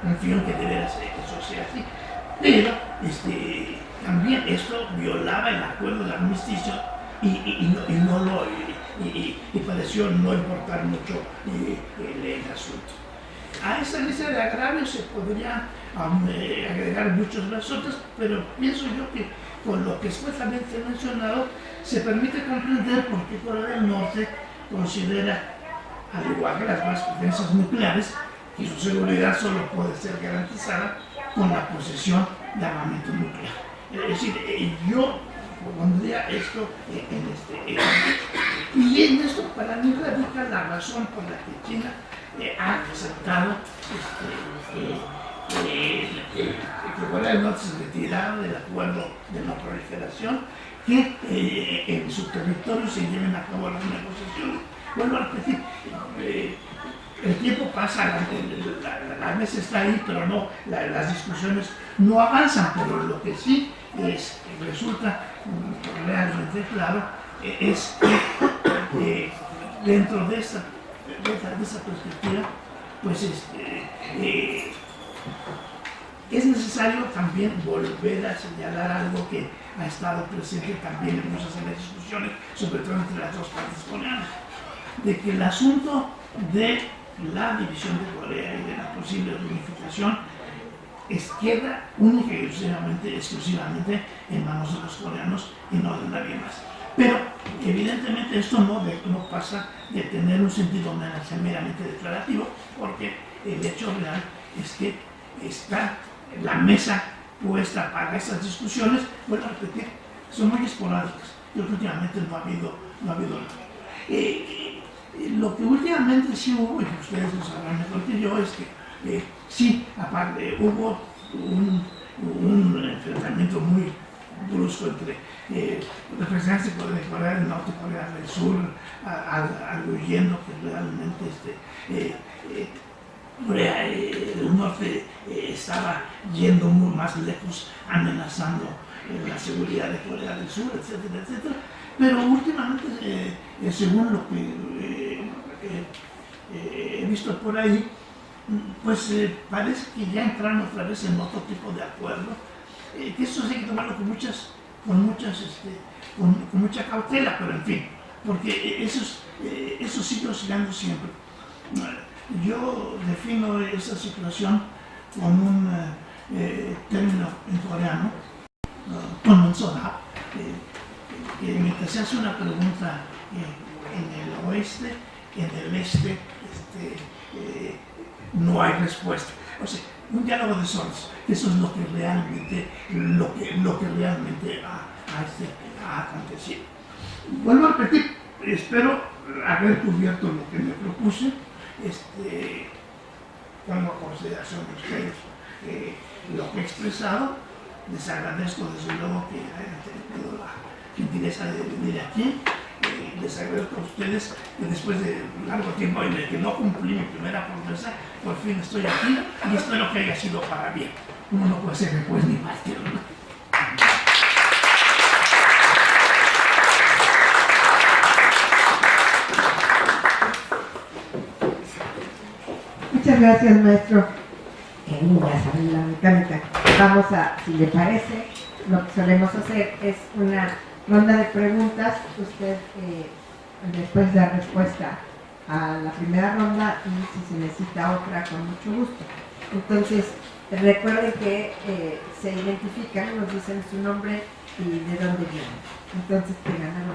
confío en que de veras eso sea así. Pero también esto violaba el acuerdo de armisticio y pareció no importar mucho el asunto. A esa lista de agravios se podría agregar muchos más otros, pero pienso yo que con lo que expresamente he mencionado se permite comprender por qué Corea del Norte considera, al igual que las demás potencias nucleares, que su seguridad solo puede ser garantizada con la posesión de armamento nuclear. Es decir, yo pondría esto y en esto para mí radica la razón por la que China ha aceptado que Corea del Norte se retirara del acuerdo de no proliferación, que en su territorio se lleven a cabo las negociaciones. Vuelvo a repetir, el tiempo pasa, la mesa está ahí, pero no, las discusiones no avanzan, pero lo que sí resulta realmente claro es que dentro de esa perspectiva, pues es necesario también volver a señalar algo que ha estado presente también en muchas de las discusiones, sobre todo entre las dos partes coreanas, de que el asunto de la división de Corea y de la posible reunificación queda única y exclusivamente en manos de los coreanos y no de nadie más. Pero evidentemente esto no pasa de tener un sentido meramente declarativo, porque el hecho real es que está la mesa puesta para esas discusiones. Vuelvo a repetir, son muy esporádicas. Yo creo que últimamente no ha habido nada. Lo que últimamente sí hubo, y ustedes lo sabrán mejor que yo, es que sí, aparte, hubo un enfrentamiento muy brusco entre representantes de Corea del Norte y Corea del Sur, arguyendo que realmente Corea del Norte estaba yendo muy más lejos, amenazando la seguridad de Corea del Sur, etcétera, etcétera. Pero últimamente, según lo que he visto por ahí, pues parece que ya entraron otra vez en otro tipo de acuerdo, que eso hay que tomarlo con mucha cautela, pero en fin, porque eso sigue oscilando siempre. Yo defino esa situación con un término en coreano, konmonsoda, que mientras se hace una pregunta en el oeste, en el este no hay respuesta. O sea, un diálogo de solos, eso es lo que realmente ha acontecido. Vuelvo a repetir, espero haber cubierto lo que me propuse. pongo a consideración de ustedes lo que he expresado. Les agradezco desde luego que hayan tenido la gentileza de venir aquí. Les agradezco a ustedes que después de un largo tiempo en el que no cumplí mi primera promesa, por fin estoy aquí y espero que haya sido para bien. Uno no puede ser después ni mártir, ¿no? Muchas gracias, maestro. Ya saben la mecánica. Vamos a, si le parece, lo que solemos hacer es una ronda de preguntas. Usted después da respuesta a la primera ronda y si se necesita otra, con mucho gusto. Entonces, recuerden que se identifican, nos dicen su nombre y de dónde vienen. Entonces, tengan algo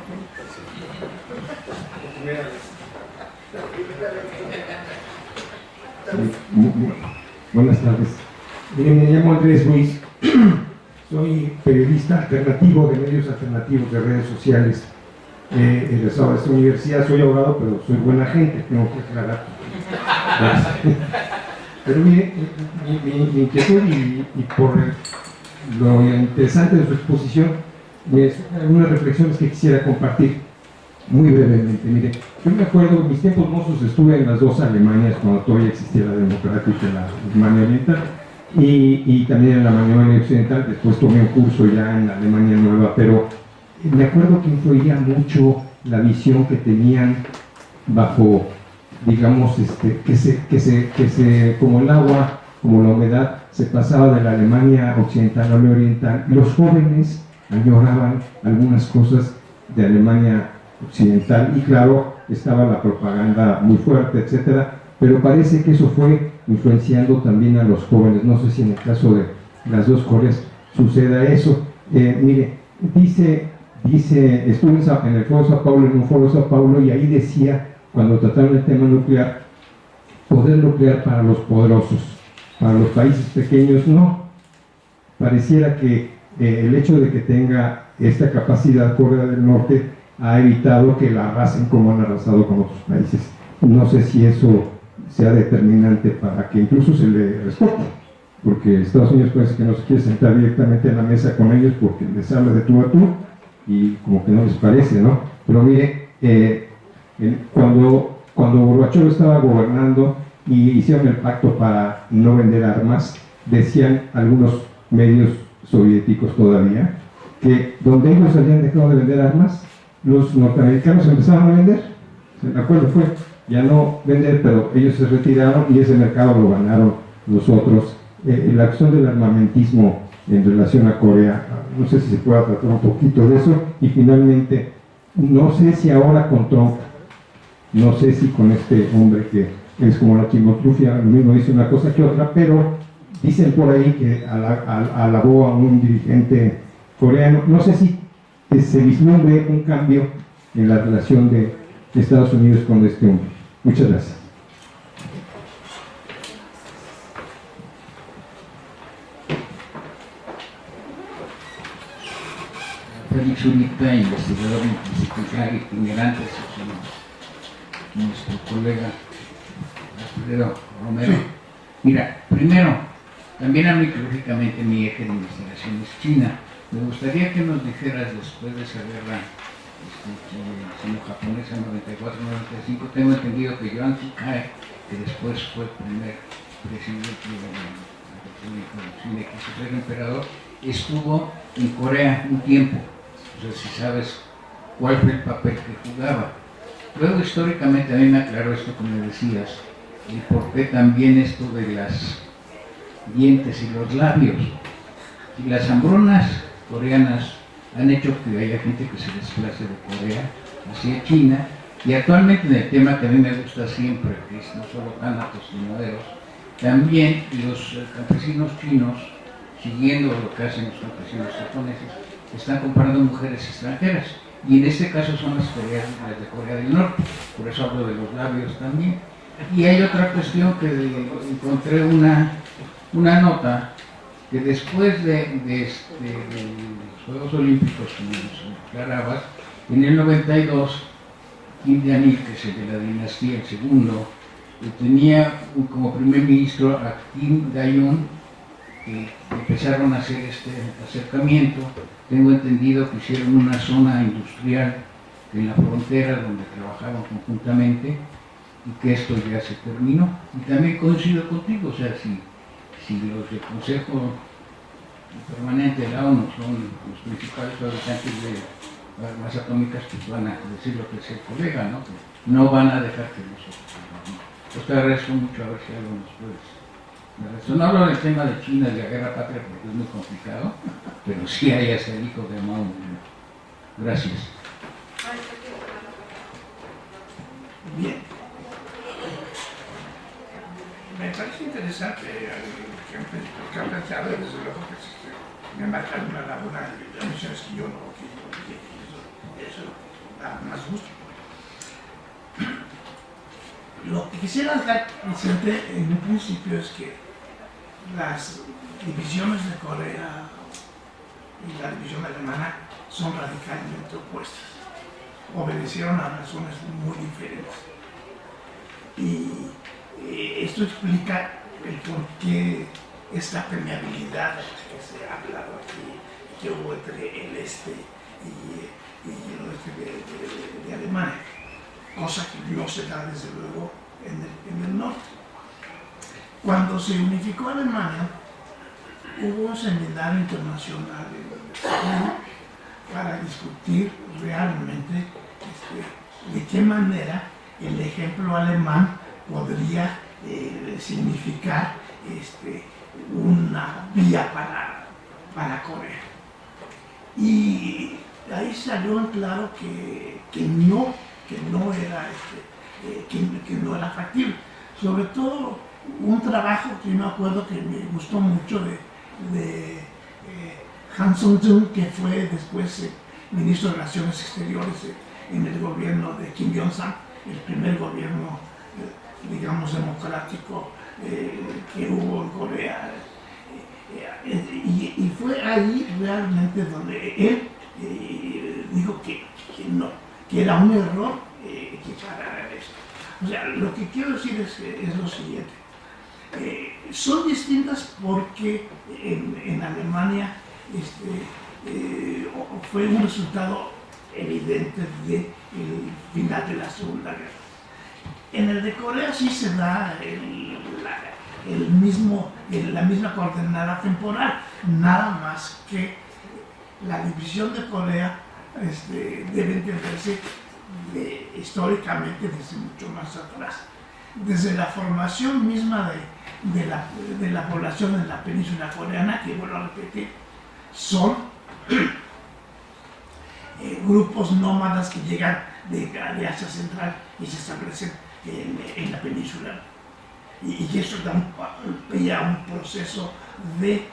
Buenas tardes. Me llamo Andrés Ruiz, soy periodista alternativo de medios alternativos de redes sociales, egresado de esta universidad. Soy abogado, pero soy buena gente, tengo que aclarar. Pero mire, mi inquietud y por lo interesante de su exposición, algunas reflexiones que quisiera compartir muy brevemente. Mire, yo me acuerdo, en mis tiempos mozos estuve en las dos Alemanias cuando todavía existía la democrática en la Alemania Oriental y también en la Alemania Occidental. Después tomé un curso ya en la Alemania Nueva, pero me acuerdo que influía mucho la visión que tenían bajo, digamos, que se como el agua, como la humedad, se pasaba de la Alemania Occidental a la Oriental. Los jóvenes añoraban algunas cosas de Alemania Occidental y claro, estaba la propaganda muy fuerte, etcétera, pero parece que eso fue influenciando también a los jóvenes. No sé si en el caso de las dos Coreas suceda eso. Mire, estuve en el Foro de Sao Paulo, en un Foro de Sao Paulo, y ahí decía, cuando trataron el tema nuclear, poder nuclear para los poderosos, para los países pequeños no. Pareciera que el hecho de que tenga esta capacidad Corea del Norte ha evitado que la arrasen como han arrasado con otros países. No sé si eso sea determinante para que incluso se le respete, porque Estados Unidos parece que no se quiere sentar directamente en la mesa con ellos porque les habla de tú a tú y como que no les parece, ¿no? Pero mire, cuando Gorbachev estaba gobernando y hicieron el pacto para no vender armas, decían algunos medios soviéticos todavía que donde ellos habían dejado de vender armas, los norteamericanos empezaron a vender. El acuerdo fue ya no vender, pero ellos se retiraron y ese mercado lo ganaron los otros. La acción del armamentismo en relación a Corea, no sé si se pueda tratar un poquito de eso. Y finalmente, no sé si ahora con Trump, no sé si con este hombre que es como la chimotrufia, lo mismo dice una cosa que otra, pero dicen por ahí que alabó a un dirigente coreano. No sé si se vislumbre un cambio en la relación de Estados Unidos con este hombre. Muchas gracias. Félix Zurita, investigador interdisciplinario itinerante, nuestro colega Alfredo Romero. Mira, primero, también a mí, lógicamente, mi eje de investigación es China. Me gustaría que nos dijeras, después de esa guerra sino-japonesa 94-95, tengo entendido que Yuan Shikai, que después fue el primer presidente de la República de China, que quiso ser emperador, estuvo en Corea un tiempo. O sea, si sabes cuál fue el papel que jugaba. Luego, históricamente, a mí me aclaró esto que me decías, y por qué también esto de las dientes y los labios. Y las hambrunas coreanas han hecho que haya gente que se desplace de Corea hacia China, y actualmente en el tema que a mí me gusta siempre, que es no solo tánatos sino eros, también los campesinos chinos, siguiendo lo que hacen los campesinos japoneses, están comprando mujeres extranjeras, y en este caso son las de Corea del Norte, por eso hablo de los labios también. Y hay otra cuestión que encontré una nota que después de los Juegos Olímpicos, como nos aclarabas, en el 92, Kim Il-sung, que es el de la dinastía, el segundo, tenía como primer ministro a Kim Dae-jung, que empezaron a hacer este acercamiento. Tengo entendido que hicieron una zona industrial en la frontera donde trabajaban conjuntamente y que esto ya se terminó. Y también coincido contigo, o sea, si los del Consejo Permanente de la ONU son los principales fabricantes de armas atómicas, pues van a decir lo que es el colega, ¿no? Que no van a dejar que nosotros hagamos, ¿no? Pues te agradezco mucho, a ver si algo nos puedes. No hablo del tema de China, de la guerra patria, porque es muy complicado, pero sí hay hacia el hijo de Mao. Gracias. Bien. Me parece interesante que han planteado, desde luego que me marcan una laguna de emociones que yo no, eso da más gusto. Lo que quisiera dejar presente en un principio es que las divisiones de Corea y la división alemana son radicalmente opuestas. Obedecieron a razones muy diferentes. Y esto explica el por qué esta permeabilidad que se ha hablado aquí, que hubo entre el este y el oeste de Alemania, cosa que no se da desde luego en el norte. Cuando se unificó Alemania, hubo un seminario internacional para discutir realmente de qué manera el ejemplo alemán podría significar una vía para Corea. Y ahí salió en claro que no era factible. Sobre todo un trabajo que me acuerdo que me gustó mucho de Han Sung-joon, que fue después ministro de Relaciones Exteriores en el gobierno de Kim Jong-un, el primer gobierno, digamos, democrático que hubo en Corea. Y fue ahí realmente donde él dijo que no, que era un error equiparar esto. O sea, lo que quiero decir es lo siguiente. Son distintas porque en Alemania fue un resultado evidente del final de la Segunda Guerra. En el de Corea sí se da la misma coordenada temporal, nada más que la división de Corea debe entenderse históricamente desde mucho más atrás. Desde la formación misma de la población en la península coreana, que vuelvo a repetir, son grupos nómadas que llegan de Asia Central y se establecen en la península. Y eso da un proceso de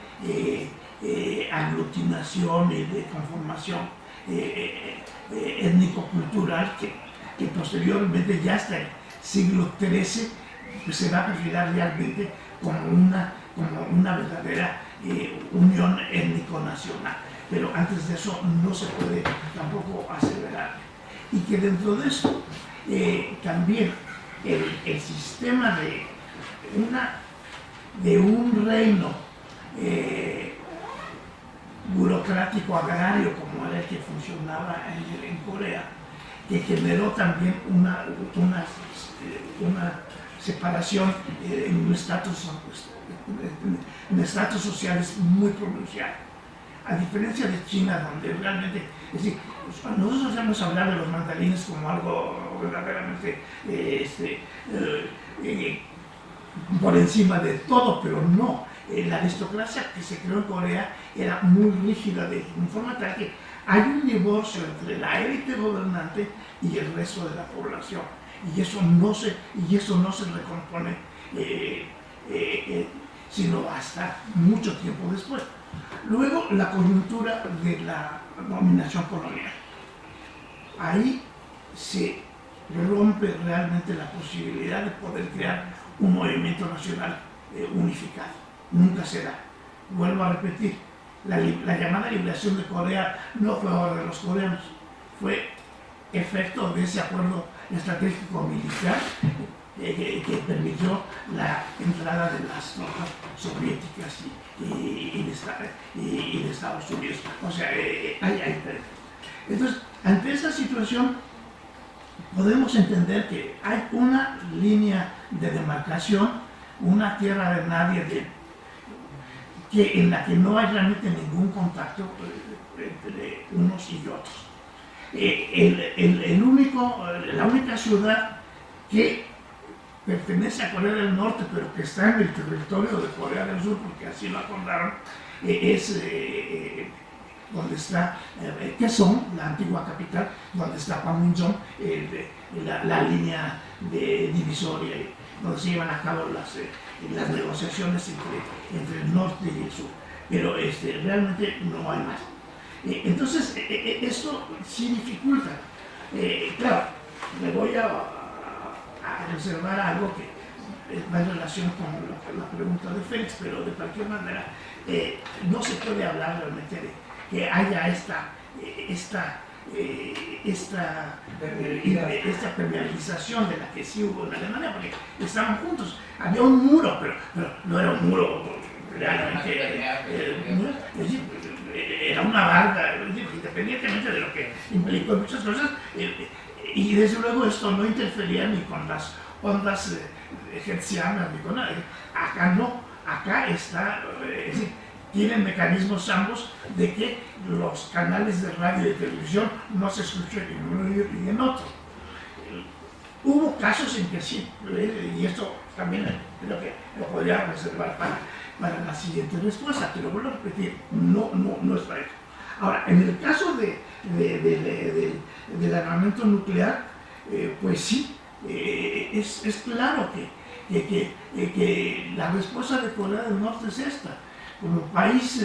aglutinación y de conformación étnico-cultural que posteriormente, ya hasta el siglo XIII, pues se va a perfilar realmente como una verdadera unión étnico-nacional. Pero antes de eso no se puede tampoco aseverar. Y que dentro de eso también el sistema de un reino burocrático agrario como era el que funcionaba en Corea, que generó también una separación en estatus sociales muy pronunciado. A diferencia de China, donde realmente, es decir, nosotros hemos hablado de los mandarines como algo verdaderamente por encima de todo, pero no. La aristocracia que se creó en Corea era muy rígida, de forma tal que hay un divorcio entre la élite gobernante y el resto de la población. Y eso no se recompone sino hasta mucho tiempo después. Luego, la coyuntura de la dominación colonial. Ahí se rompe realmente la posibilidad de poder crear un movimiento nacional unificado. Nunca se da. Vuelvo a repetir, la llamada liberación de Corea no fue obra de los coreanos, fue efecto de ese acuerdo estratégico militar que permitió la entrada de las tropas soviéticas y de Estados Unidos. O sea, entonces, ante esta situación, podemos entender que hay una línea de demarcación, una tierra de nadie en la que no hay realmente ningún contacto entre unos y otros. La única ciudad que pertenece a Corea del Norte, pero que está en el territorio de Corea del Sur, porque así lo acordaron, es donde está Kaesong, la antigua capital, donde está Panmunjom, la línea divisoria, donde se llevan a cabo las negociaciones entre el norte y el sur. Pero realmente no hay más. Entonces, esto sí dificulta. Claro, me voy a reservar algo que va en relación con la pregunta de Félix, pero de cualquier manera no se puede hablar realmente de que haya esta permeabilización de la que sí hubo en Alemania, porque estaban juntos. Había un muro, pero no era un muro realmente, era una barda, independientemente de lo que implicó muchas cosas, y desde luego esto no interfería ni con las ondas hertzianas ni con nada. Acá no, acá está, tienen mecanismos ambos de que los canales de radio y de televisión no se escuchan en uno y en otro. Hubo casos en que sí, y esto también creo que lo podría reservar para la siguiente respuesta, pero vuelvo a repetir, no es para eso. Ahora, en el caso del armamento nuclear, pues sí, es claro que la respuesta de Corea del Norte es esta. Como país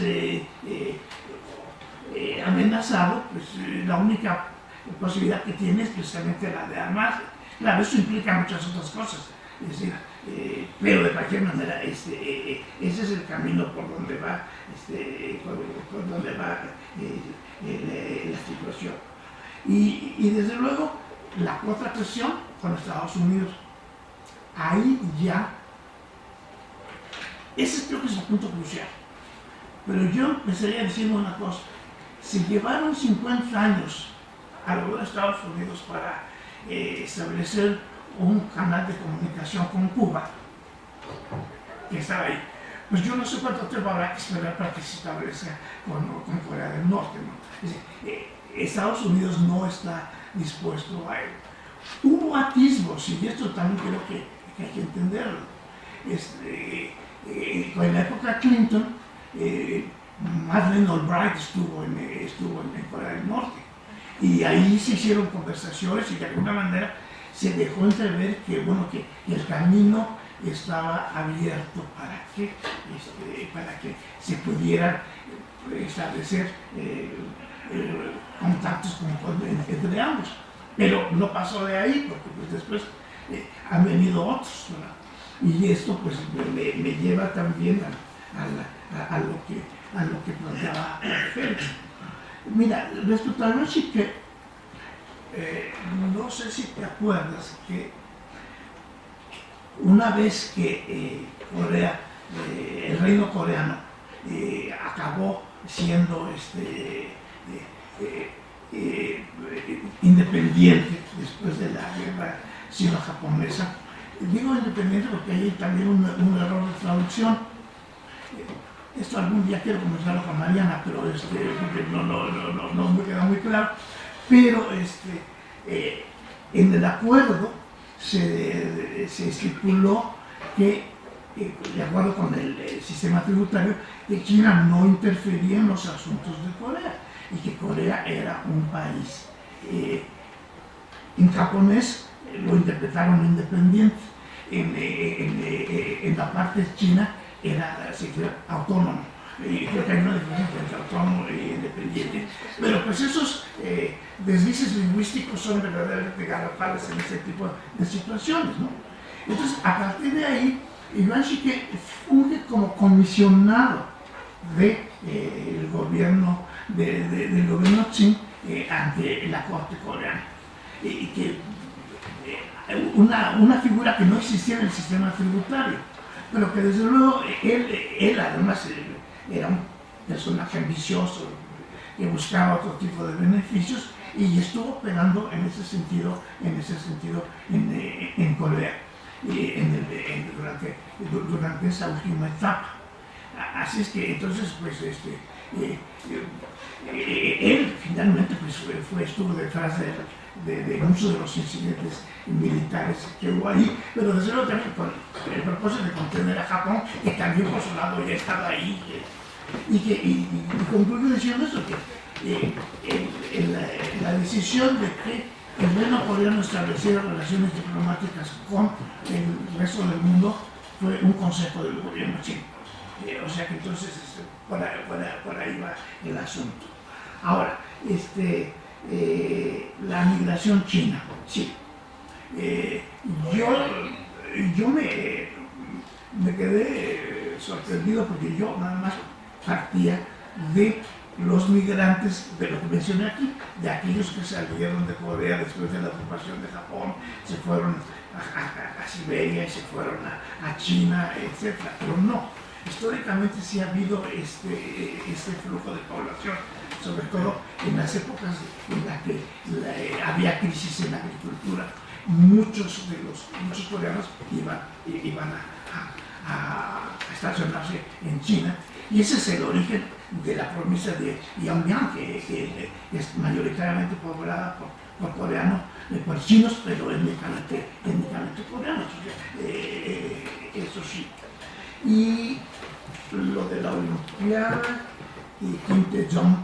amenazado, pues la única posibilidad que tiene es precisamente la de armarse. Claro, eso implica muchas otras cosas, es decir, pero de cualquier manera ese es el camino por donde va, la situación. Y desde luego la otra cuestión con Estados Unidos, ahí ya, ese creo que es el punto crucial. Pero yo empezaría diciendo una cosa: si llevaron 50 años a los Estados Unidos para establecer un canal de comunicación con Cuba, que estaba ahí, pues yo no sé cuánto tiempo habrá que esperar para que se establezca con Corea del Norte, ¿no? Es decir, Estados Unidos no está dispuesto a ello. Hubo atisbos, y esto también creo que hay que entenderlo. En la época Clinton, Madeleine Albright estuvo en Corea del Norte, y ahí se hicieron conversaciones y de alguna manera se dejó entrever que el camino estaba abierto para que se pudieran establecer contactos entre ambos. Pero no pasó de ahí, porque pues después han venido otros, ¿verdad? Y esto pues me lleva también a lo que planteaba Félix. Mira, respecto a Nochique, no sé si te acuerdas que una vez que el reino coreano acabó siendo independiente después de la guerra sino-japonesa. Digo independiente porque hay también un error de traducción. Esto algún día quiero conversarlo con Mariana, pero no me queda muy claro. Pero en el acuerdo se estipuló que, de acuerdo con el sistema tributario, que China no interfería en los asuntos de Corea y que Corea era un país. En japonés lo interpretaron independiente, en la parte china era autónomo. Y creo que hay una diferencia entre autónomo e independiente. Pero pues esos deslices lingüísticos son verdaderamente garrafales en este tipo de situaciones, ¿no? Entonces, a partir de ahí, Yuan Shique funge como comisionado del gobierno Qing ante la corte coreana. Y que una figura que no existía en el sistema tributario, pero que desde luego él además era un personaje ambicioso que buscaba otro tipo de beneficios y estuvo operando en ese sentido en Corea durante esa última etapa. Así es que entonces pues él finalmente pues, estuvo detrás de muchos de los incidentes militares que hubo ahí, pero desde luego también con el propósito de contener a Japón, que también por su lado ya estaba ahí, y concluyo diciendo eso, que la decisión de que el reino coreano estableciera relaciones diplomáticas con el resto del mundo fue un consejo del gobierno chino. O sea que entonces por ahí va el asunto. Ahora, la migración china, sí. Yo me quedé sorprendido porque yo nada más partía de los migrantes, de lo que mencioné aquí, de aquellos que salieron de Corea después de la ocupación de Japón, se fueron a Siberia y se fueron a China, etc. Pero no, históricamente sí ha habido este flujo de población, sobre todo en las épocas en las que había crisis en la agricultura. Muchos coreanos iban a estacionarse en China, y ese es el origen de la provincia de Yongbyon, que es mayoritariamente poblada por coreanos, por chinos, pero étnicamente coreanos, eso sí. Y lo de la Olimpiada y Kim Tae-jung,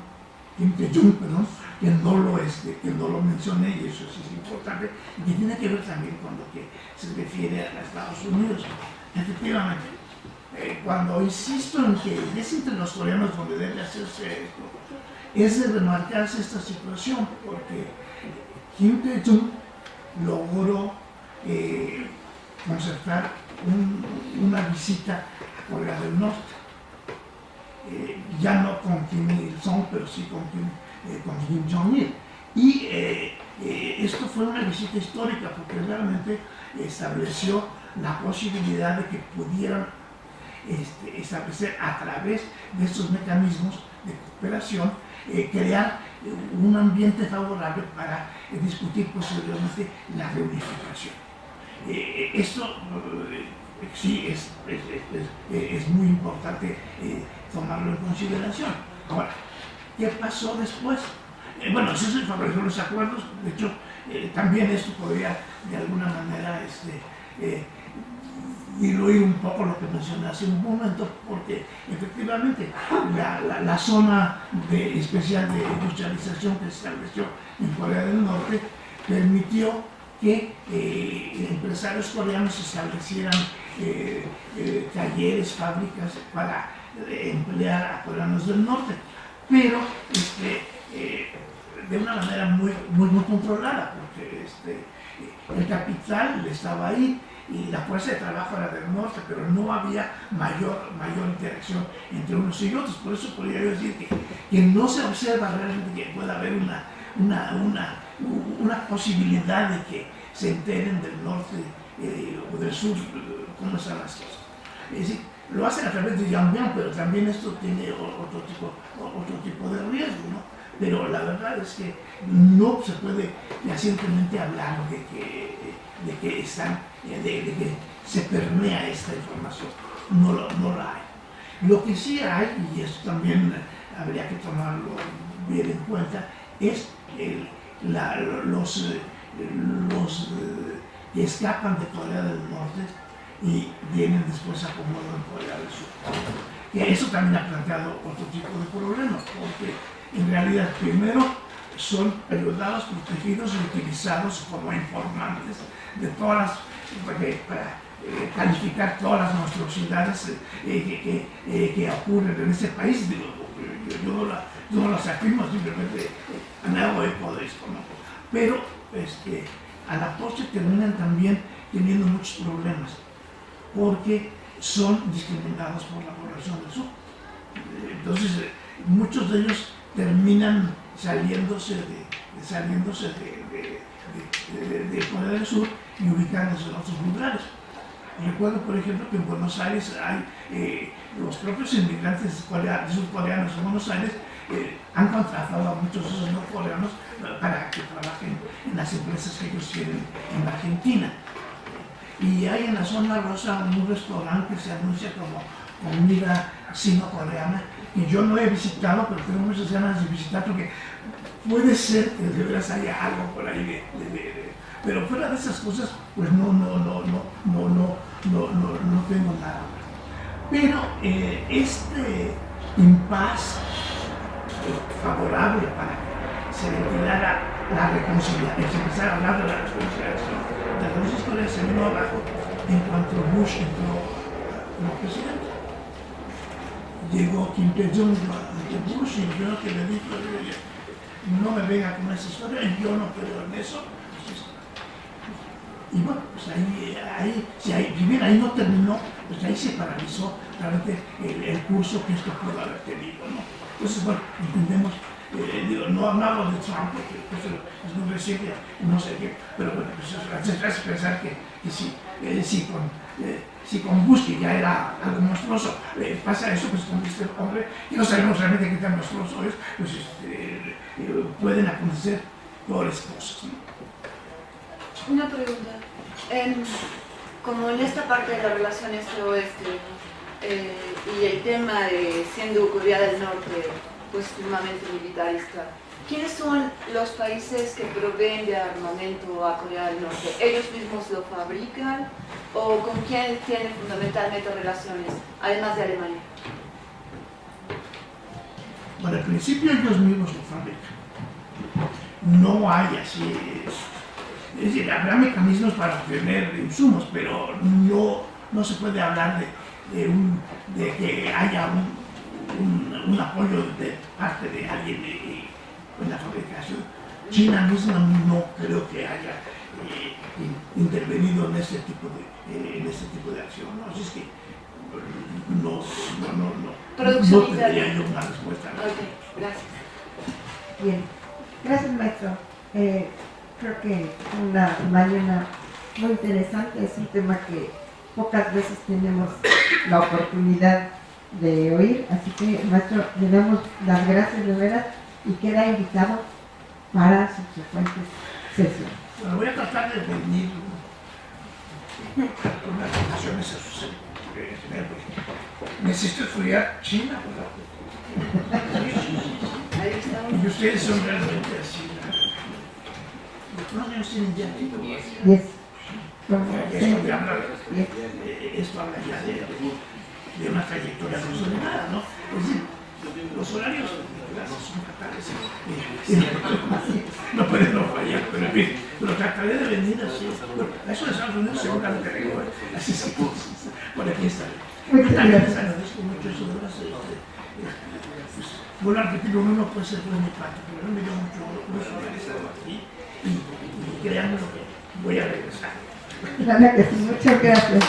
perdón, que no lo mencioné, y eso sí es importante, y que tiene que ver también con lo que se refiere a Estados Unidos. Efectivamente, cuando insisto en que es entre los coreanos donde debe hacerse esto, es de remarcarse esta situación, porque Kim Tae-jung logró concertar una visita a Corea del Norte, ya no con Kim Il-sung, pero sí con Kim Jong-il. Y esto fue una visita histórica porque realmente estableció la posibilidad de que pudieran establecer a través de estos mecanismos de cooperación, crear un ambiente favorable para discutir posteriormente la reunificación. Esto sí es muy importante tomarlo en consideración. Ahora, ¿qué pasó después? Bueno, eso se favoreció los acuerdos. De hecho, también esto podría de alguna manera diluir un poco lo que mencioné hace un momento, porque efectivamente la zona especial de industrialización que se estableció en Corea del Norte permitió que empresarios coreanos establecieran talleres, fábricas para emplear a coreanos del norte, pero de una manera muy controlada, porque el capital estaba ahí y la fuerza de trabajo era del norte, pero no había mayor interacción entre unos y otros. Por eso podría yo decir que no se observa realmente que pueda haber una posibilidad de que se enteren del norte o del sur cómo están las cosas. Es decir, lo hacen a través de Yongbyon, pero también esto tiene otro tipo de riesgo, ¿no? Pero la verdad es que no se puede recientemente hablar de que se permea esta información. No la hay. Lo que sí hay, y esto también habría que tomarlo bien en cuenta, es los que escapan de Corea del Norte y vienen después a acomodo en Corea del Sur. Y eso también ha planteado otro tipo de problemas, porque en realidad primero son ayudados, protegidos y utilizados como informantes de todas para calificar todas las monstruosidades que ocurren en ese país. Yo no las afirmo, simplemente me hago eco de esto, ¿no? Pero a la postre terminan también teniendo muchos problemas, porque son discriminados por la población del sur. Entonces, muchos de ellos terminan saliéndose de de Corea del Sur y ubicarnos en otros lugares. Recuerdo, por ejemplo, que en Buenos Aires hay los propios inmigrantes surcoreanos en Buenos Aires han contratado a muchos de esos norcoreanos para que trabajen en las empresas que ellos tienen en Argentina. Y hay en la zona rosa un restaurante que se anuncia como comida sino-coreana, que yo no he visitado, pero tengo muchas ganas de visitar porque puede ser que de veras haya algo por ahí pero fuera de esas cosas, pues no tengo nada. Pero este impas favorable para que se ventilara la reconciliación, se empezara a hablar de la reconciliación, de las dos historias se vino abajo en cuanto Bush entró como presidente. Llegó Kim Jong-un ante Bush y yo que le dijo, no me venga con esa historia, yo no creo en eso. Y bueno, pues si bien ahí no terminó, pues ahí se paralizó realmente el curso que esto pudo haber tenido, ¿no? Entonces, bueno, entendemos, no hablamos de Trump, porque pues, es muy reciente, no sé qué, pero bueno, pues se hace pensar que si con Bush, que ya era algo monstruoso, pasa eso, pues con este hombre, y no sabemos realmente qué tan monstruoso es, pues pueden acontecer peores cosas, ¿no? Una pregunta. Como en esta parte de las relaciones este-oeste y el tema de siendo Corea del Norte pues sumamente militarista, ¿quiénes son los países que proveen de armamento a Corea del Norte? ¿Ellos mismos lo fabrican o con quién tienen fundamentalmente relaciones, además de Alemania? Bueno, al principio ellos mismos lo fabrican. No hay así. Es decir, habrá mecanismos para obtener insumos, pero no se puede hablar de que haya un apoyo de parte de alguien en la fabricación. China misma no creo que haya intervenido en ese tipo de acción, ¿no? Así es que no tendría yo una respuesta. Okay, gracias. Bien, gracias maestro. Creo que una mañana muy interesante, es un tema que pocas veces tenemos la oportunidad de oír, así que maestro, le damos las gracias de veras y queda invitado para subsecuentes sesiones. Bueno, voy a tratar de venir con unas relaciones a sus necesito estudiar China, y ustedes son realmente así. ¿Cuántos años tienen ya? 10. Esto habla ya de una trayectoria consolidada, ¿no? Es decir, los horarios de clases son fatales. No pueden no fallar, pero en fin, pero trataré de venir así. Bueno, eso de Estados Unidos seguramente tengo, así es que por aquí estaré. Les agradezco mucho eso de las vuelvo a repetir, uno no puede ser muy práctico, pero me dio mucho gusto haber estado aquí y créanme lo que voy a regresar. Claro que sí, muchas gracias.